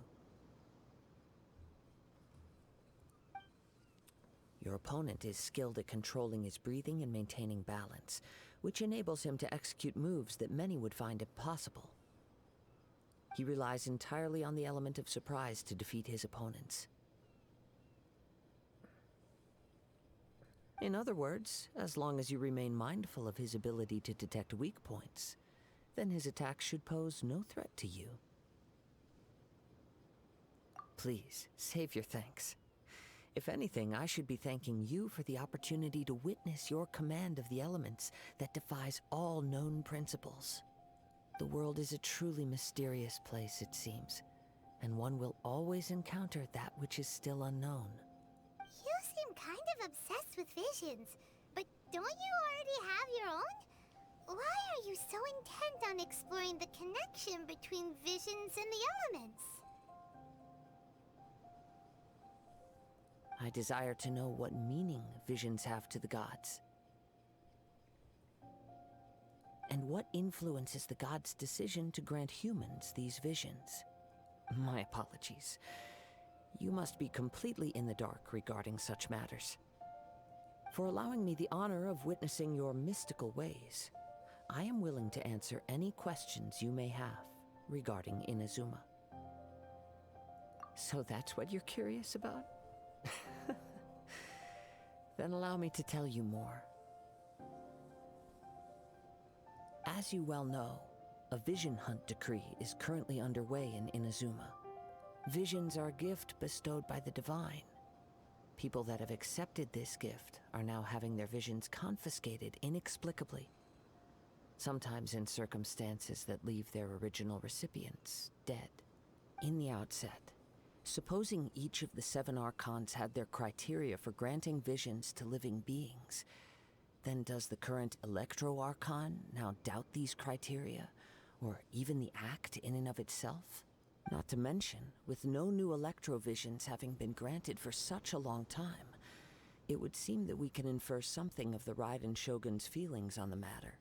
Your opponent is skilled at controlling his breathing and maintaining balance, which enables him to execute moves that many would find impossible. He relies entirely on the element of surprise to defeat his opponents. In other words, as long as you remain mindful of his ability to detect weak points, then his attacks should pose no threat to you. Please, save your thanks. If anything, I should be thanking you for the opportunity to witness your command of the elements that defies all known principles. The world is a truly mysterious place, it seems, and one will always encounter that which is still unknown. You seem kind of obsessed with visions, but don't you already have your own? Why are you so intent on exploring the connection between visions and the elements? I desire to know what meaning visions have to the gods. And what influences the gods' decision to grant humans these visions? My apologies. You must be completely in the dark regarding such matters. For allowing me the honor of witnessing your mystical ways, I am willing to answer any questions you may have regarding Inazuma. So that's what you're curious about? Then allow me to tell you more. As you well know, a vision hunt decree is currently underway in Inazuma. Visions are a gift bestowed by the divine. People that have accepted this gift are now having their visions confiscated inexplicably, sometimes in circumstances that leave their original recipients dead. In the outset, supposing each of the 7 archons had their criteria for granting visions to living beings, then does the current Electro-Archon now doubt these criteria, or even the act in and of itself? Not to mention, with no new Electro-Visions having been granted for such a long time, it would seem that we can infer something of the Raiden Shogun's feelings on the matter.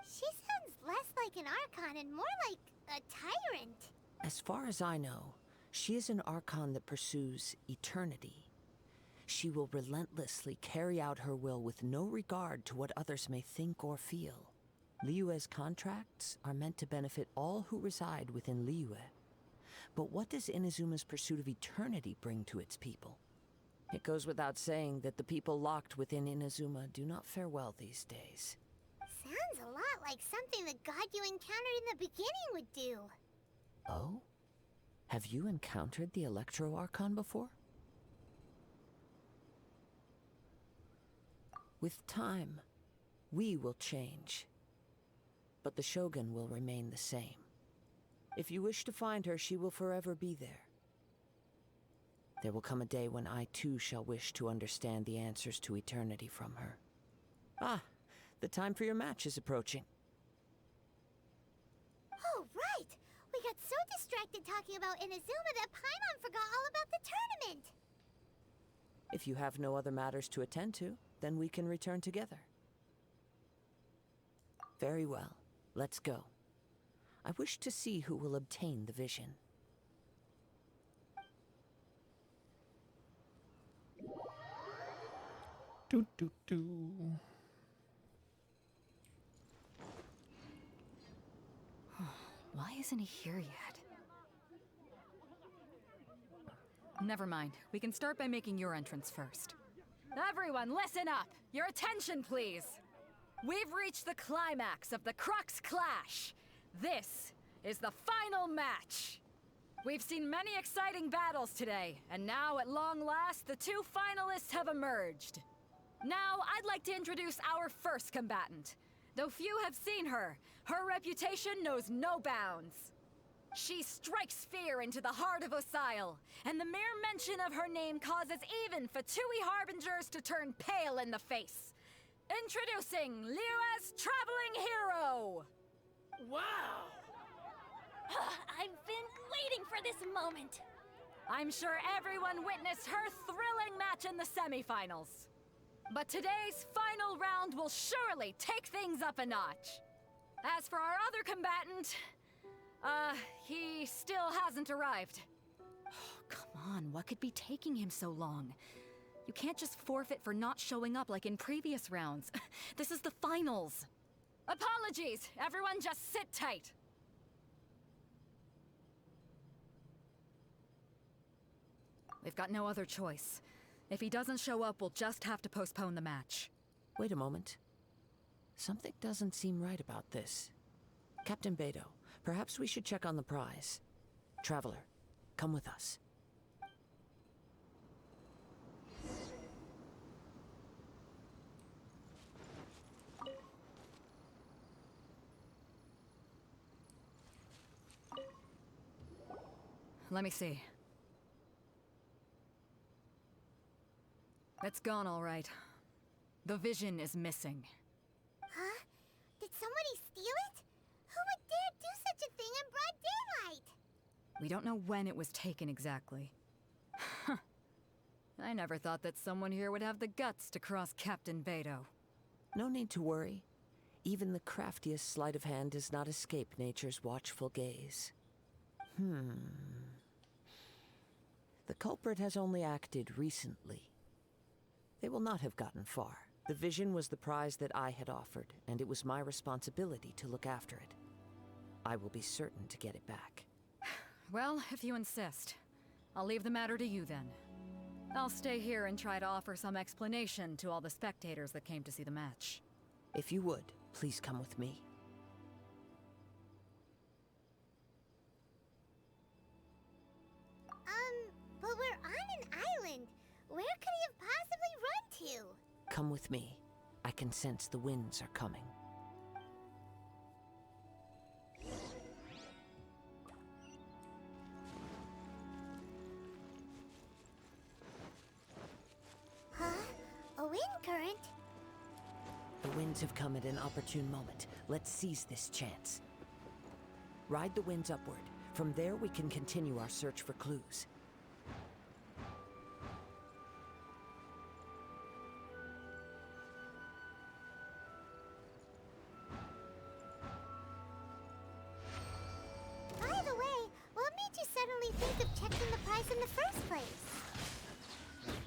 She sounds less like an Archon and more like a tyrant. As far as I know, she is an Archon that pursues eternity. She will relentlessly carry out her will with no regard to what others may think or feel. Liyue's contracts are meant to benefit all who reside within Liyue. But what does Inazuma's pursuit of eternity bring to its people? It goes without saying that the people locked within Inazuma do not fare well these days. Sounds a lot like something the god you encountered in the beginning would do. Oh? Have you encountered the Electro Archon before? With time, we will change. But the Shogun will remain the same. If you wish to find her, she will forever be there. There will come a day when I too shall wish to understand the answers to eternity from her. Ah, the time for your match is approaching. Oh, right! We got so distracted talking about Inazuma that Paimon forgot all about the tournament! If you have no other matters to attend to, then we can return together. Very well, let's go. I wish to see who will obtain the vision. Do do do. Why isn't he here yet? Never mind. We can start by making your entrance first. Everyone, listen up! Your attention, please! We've reached the climax of the Crux Clash! This is the final match! We've seen many exciting battles today, and now, at long last, the two finalists have emerged. Now, I'd like to introduce our first combatant. Though few have seen her, her reputation knows no bounds. She strikes fear into the heart of Osile, and the mere mention of her name causes even Fatui Harbingers to turn pale in the face. Introducing Liyue's Traveling Hero! Wow! I've been waiting for this moment. I'm sure everyone witnessed her thrilling match in the semifinals. But today's final round will surely take things up a notch. As for our other combatant, he still hasn't arrived. Oh, come on, what could be taking him so long? You can't just forfeit for not showing up like in previous rounds. This is the finals. Apologies, everyone just sit tight. We've got no other choice. If he doesn't show up, we'll just have to postpone the match. Wait a moment. Something doesn't seem right about this. Captain Beidou, perhaps we should check on the prize. Traveler, come with us. Let me see. It's gone, all right. The vision is missing. Huh? Did somebody steal it? Who would dare do such a thing in broad daylight? We don't know when it was taken exactly. I never thought that someone here would have the guts to cross Captain Beidou. No need to worry. Even the craftiest sleight of hand does not escape nature's watchful gaze. The culprit has only acted recently. They will not have gotten far. The vision was the prize that I had offered, and it was my responsibility to look after it. I will be certain to get it back. Well, if you insist. I'll leave the matter to you then. I'll stay here and try to offer some explanation to all the spectators that came to see the match. If you would, please come with me. But we're on an island. Where could he have possibly run to? Come with me. I can sense the winds are coming. Huh? A wind current? The winds have come at an opportune moment. Let's seize this chance. Ride the winds upward. From there, we can continue our search for clues. By the way, what made you suddenly think of checking the prize in the first place?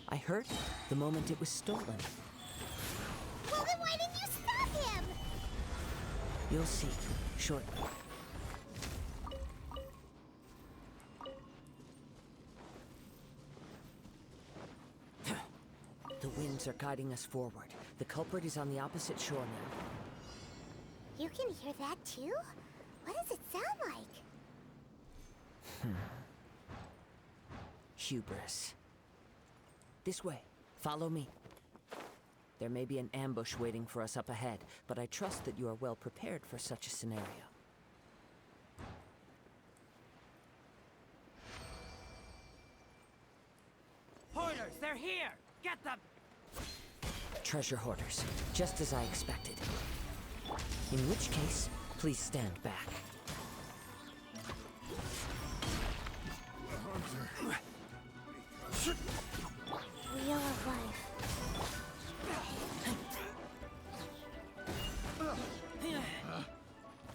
I heard it the moment it was stolen. Well, then why didn't you stop him? You'll see shortly. The winds are guiding us forward. The culprit is on the opposite shore now. You can hear that too? What does it sound like? Hubris. This way. Follow me. There may be an ambush waiting for us up ahead, but I trust that you are well prepared for such a scenario. Hoarders, they're here! Get them! Treasure hoarders, just as I expected. In which case, please stand back. Wheel of Life.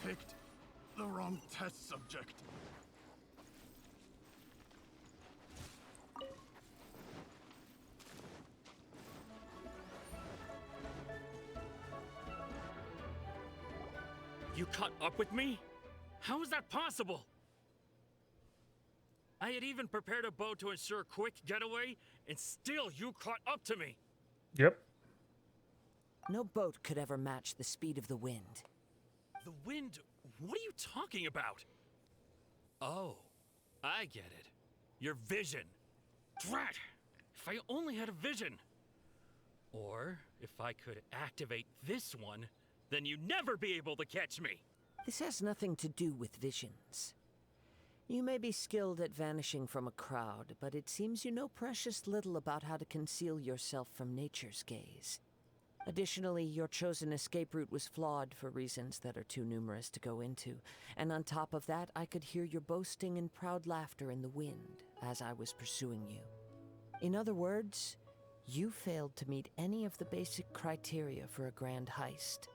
Picked the wrong test subject. You caught up with me? How is that possible? I had even prepared a boat to ensure a quick getaway, and still you caught up to me. Yep. No boat could ever match the speed of the wind. The wind? What are you talking about? Oh, I get it. Your vision. Drat! If I only had a vision. Or if I could activate this one, then you'd never be able to catch me. This has nothing to do with visions. You may be skilled at vanishing from a crowd, but it seems you know precious little about how to conceal yourself from nature's gaze. Additionally, your chosen escape route was flawed for reasons that are too numerous to go into. And on top of that, I could hear your boasting and proud laughter in the wind as I was pursuing you. In other words, you failed to meet any of the basic criteria for a grand heist.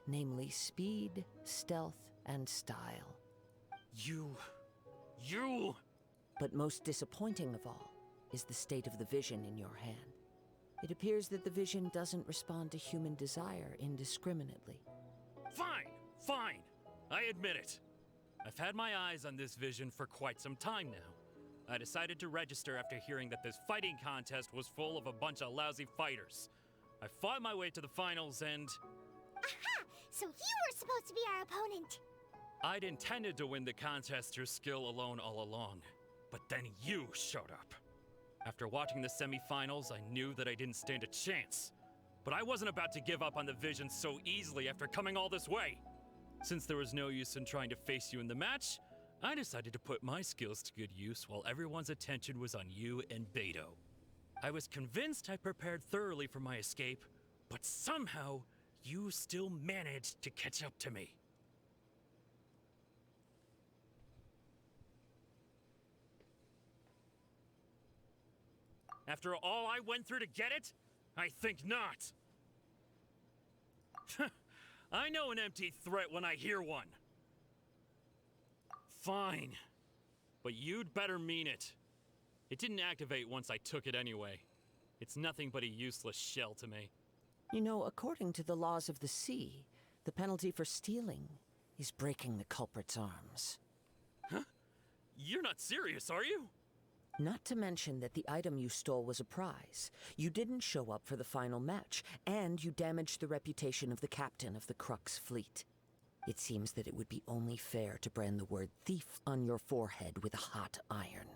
Namely speed, stealth, and style. You... But most disappointing of all is the state of the vision in your hand. It appears that the vision doesn't respond to human desire indiscriminately. Fine. I admit it. I've had my eyes on this vision for quite some time now. I decided to register after hearing that this fighting contest was full of a bunch of lousy fighters. I fought my way to the finals and... Aha! So you were supposed to be our opponent. I'd intended to win the contest through skill alone all along, but then you showed up. After watching the semi-finals, I knew that I didn't stand a chance. But I wasn't about to give up on the vision so easily after coming all this way. Since there was no use in trying to face you in the match, I decided to put my skills to good use while everyone's attention was on you and Beidou. I was convinced I prepared thoroughly for my escape, but somehow you still managed to catch up to me. After all I went through to get it? I think not. I know an empty threat when I hear one. Fine. But you'd better mean it. It didn't activate once I took it anyway. It's nothing but a useless shell to me. You know, according to the laws of the sea, the penalty for stealing is breaking the culprit's arms. Huh? You're not serious, are you? Not to mention that the item you stole was a prize. You didn't show up for the final match, and you damaged the reputation of the captain of the Crux Fleet. It seems that it would be only fair to brand the word thief on your forehead with a hot iron.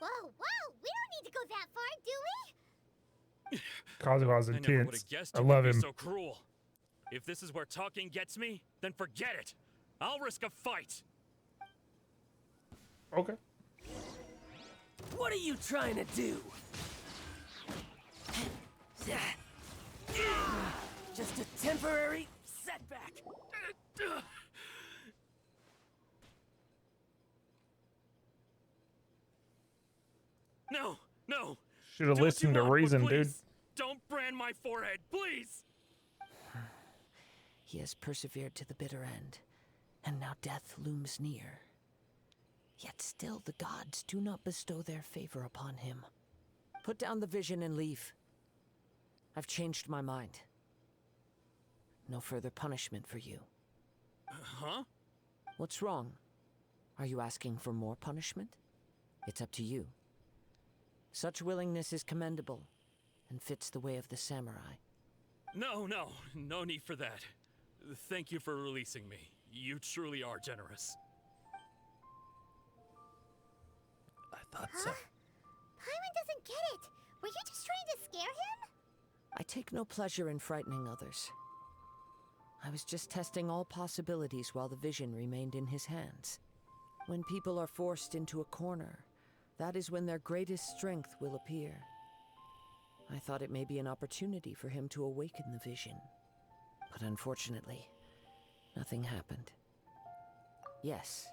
Whoa, we don't need to go that far, do we? Kazuha's I never would intense. have guessed I you love would be him. so cruel. If this is where talking gets me, then forget it. I'll risk a fight. Okay. What are you trying to do? Just a temporary setback. No. Should have Do what listened you to want, but reason, dude. please, don't brand my forehead, please. He has persevered to the bitter end, and now death looms near. Yet still the gods do not bestow their favor upon him. Put down the vision and leave. I've changed my mind. No further punishment for you. Huh? What's wrong? Are you asking for more punishment? It's up to you. Such willingness is commendable, and fits the way of the samurai. No need for that. Thank you for releasing me. You truly are generous. I thought so. Paimon doesn't get it. Were you just trying to scare him? I take no pleasure in frightening others. I was just testing all possibilities while the vision remained in his hands. When people are forced into a corner, that is when their greatest strength will appear. I thought it may be an opportunity for him to awaken the vision. But unfortunately, nothing happened. Yes,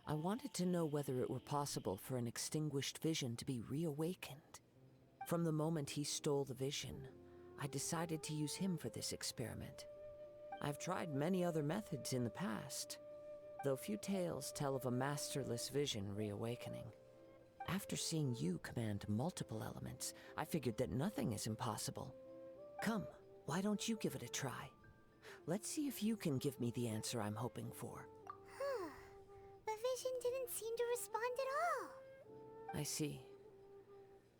I wanted to know whether it were possible for an extinguished vision to be reawakened. From the moment he stole the vision, I decided to use him for this experiment. I've tried many other methods in the past, though few tales tell of a masterless vision reawakening. After seeing you command multiple elements, I figured that nothing is impossible. Come, why don't you give it a try? Let's see if you can give me the answer I'm hoping for. The vision didn't seem to respond at all. I see.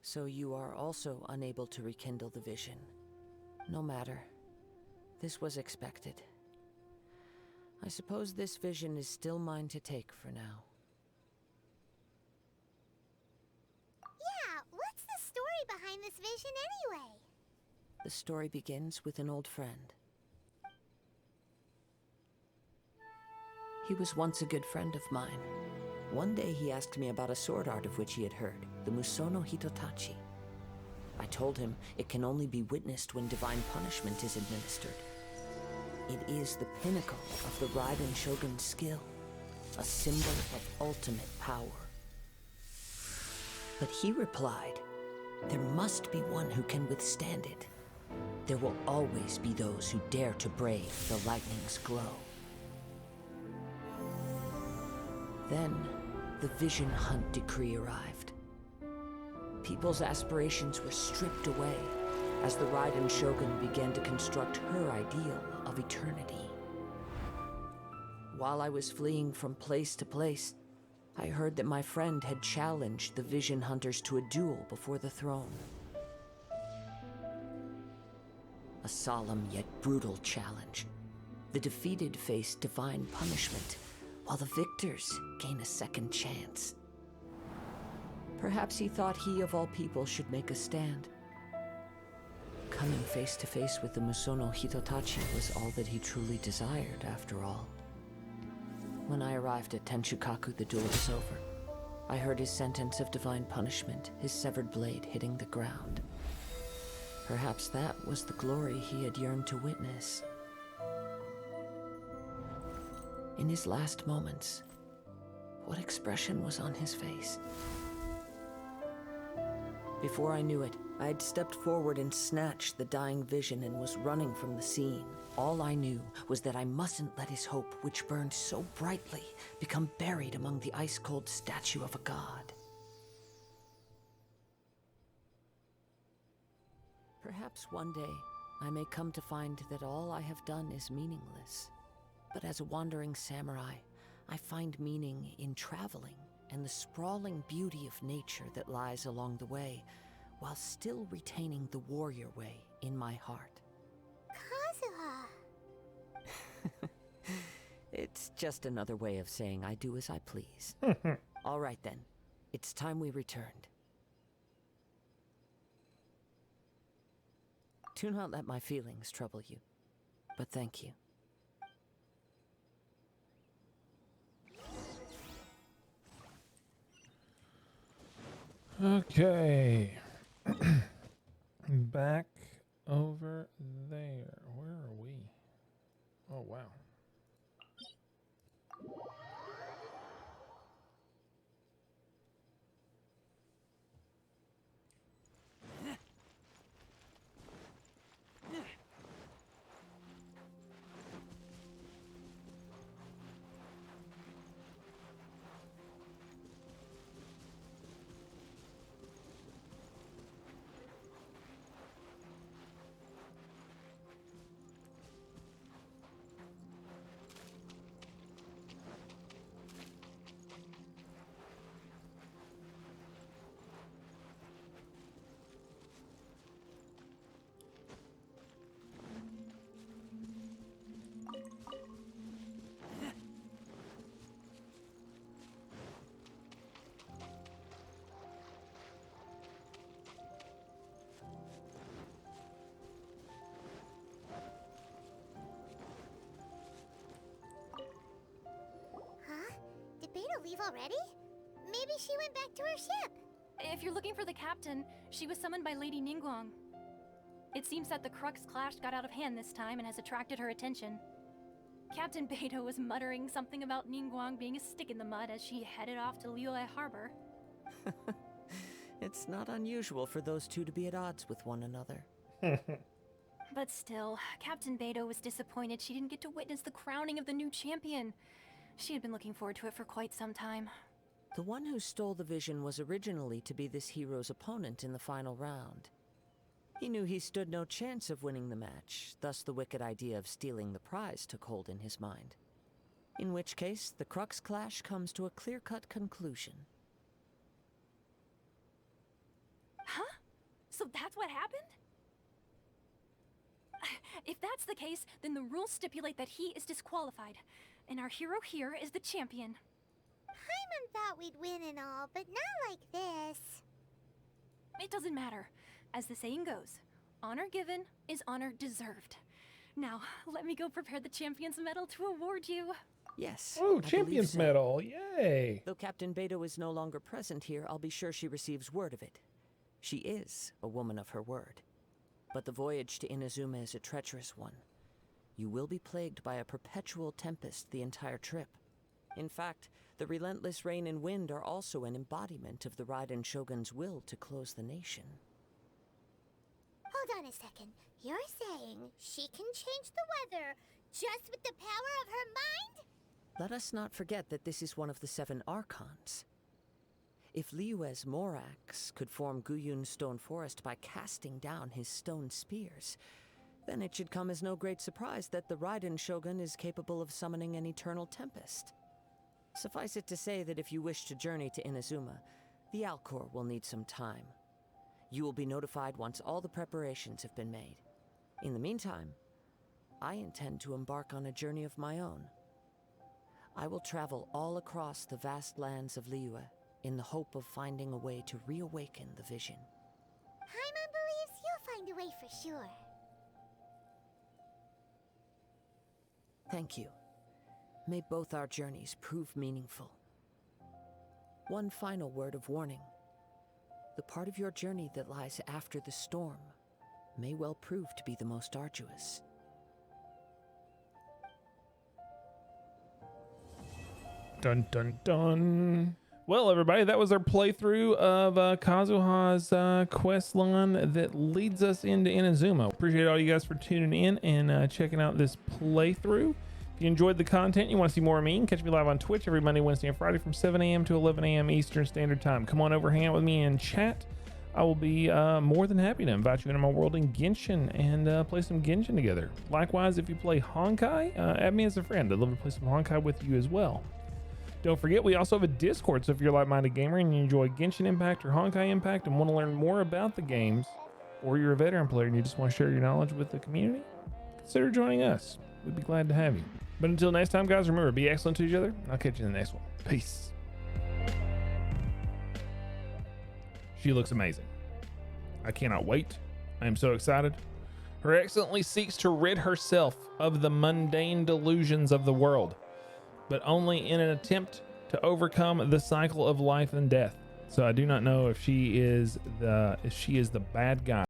So you are also unable to rekindle the vision. No matter. This was expected. I suppose this vision is still mine to take for now. Yeah, what's the story behind this vision anyway? The story begins with an old friend. He was once a good friend of mine. One day he asked me about a sword art of which he had heard, the Musono Hitotachi. I told him it can only be witnessed when divine punishment is administered. It is the pinnacle of the Raiden Shogun's skill, a symbol of ultimate power. But he replied, there must be one who can withstand it. There will always be those who dare to brave the lightning's glow. Then, the Vision Hunt decree arrived. People's aspirations were stripped away as the Raiden Shogun began to construct her ideal of eternity. While I was fleeing from place to place, I heard that my friend had challenged the Vision Hunters to a duel before the throne. A solemn yet brutal challenge. The defeated face divine punishment, while the victors gain a second chance. Perhaps he thought he of all people should make a stand. Coming face to face with the Musono Hitotachi was all that he truly desired, after all. When I arrived at Tenshukaku, the duel was over. I heard his sentence of divine punishment, his severed blade hitting the ground. Perhaps that was the glory he had yearned to witness. In his last moments, what expression was on his face? Before I knew it, I had stepped forward and snatched the dying vision and was running from the scene. All I knew was that I mustn't let his hope, which burned so brightly, become buried among the ice-cold statue of a god. Perhaps one day, I may come to find that all I have done is meaningless. But as a wandering samurai, I find meaning in traveling and the sprawling beauty of nature that lies along the way, while still retaining the warrior way in my heart. Kazuha! It's just another way of saying I do as I please. All right then, it's time we returned. Do not let my feelings trouble you, but thank you. Okay. Back over there. Where are we? Oh, wow. leave already? Maybe she went back to her ship. If you're looking for the captain, she was summoned by Lady Ningguang. It seems that the Crux Clash got out of hand this time and has attracted her attention. Captain Beidou was muttering something about Ningguang being a stick in the mud as she headed off to Liyue Harbor. It's not unusual for those two to be at odds with one another. But still, Captain Beidou was disappointed she didn't get to witness the crowning of the new champion. She had been looking forward to it for quite some time. The one who stole the vision was originally to be this hero's opponent in the final round. He knew he stood no chance of winning the match, thus the wicked idea of stealing the prize took hold in his mind. In which case, the Crux Clash comes to a clear-cut conclusion. Huh? So that's what happened? If that's the case, then the rules stipulate that he is disqualified, and our hero here is the champion. Paimon thought we'd win and all, but not like this. It doesn't matter. As the saying goes, honor given is honor deserved. Now, let me go prepare the champion's medal to award you. Yes. Oh, I champion's believe so. medal. Yay. Though Captain Beidou is no longer present here, I'll be sure she receives word of it. She is a woman of her word. But the voyage to Inazuma is a treacherous one. You will be plagued by a perpetual tempest the entire trip. In fact, the relentless rain and wind are also an embodiment of the Raiden Shogun's will to close the nation. Hold on a second. You're saying she can change the weather just with the power of her mind? Let us not forget that this is one of the 7 Archons. If Liyue's Morax could form Guyun's stone forest by casting down his stone spears, then it should come as no great surprise that the Raiden Shogun is capable of summoning an eternal tempest. Suffice it to say that if you wish to journey to Inazuma, the Alcor will need some time. You will be notified once all the preparations have been made. In the meantime, I intend to embark on a journey of my own. I will travel all across the vast lands of Liyue in the hope of finding a way to reawaken the vision. Paimon believes you'll find a way for sure. Thank you. May both our journeys prove meaningful. One final word of warning. The part of your journey that lies after the storm may well prove to be the most arduous. Dun dun dun. Well, everybody, that was our playthrough of Kazuha's quest line that leads us into Inazuma. Appreciate all you guys for tuning in and checking out this playthrough. If you enjoyed the content, you want to see more of me, you can catch me live on Twitch every Monday, Wednesday, and Friday from 7 a.m. to 11 a.m. Eastern Standard Time. Come on over, hang out with me and chat. I will be more than happy to invite you into my world in Genshin and play some Genshin together. Likewise, if you play Honkai, add me as a friend. I'd love to play some Honkai with you as well. Don't forget, we also have a Discord, so if you're a like-minded gamer and you enjoy Genshin Impact or Honkai Impact and want to learn more about the games, or you're a veteran player and you just want to share your knowledge with the community, consider joining us. We'd be glad to have you. But until next time, guys, remember, be excellent to each other. I'll catch you in the next one. Peace. She looks amazing. I cannot wait. I am so excited. Her Excellency seeks to rid herself of the mundane delusions of the world, but only in an attempt to overcome the cycle of life and death. So I do not know if she is the bad guy.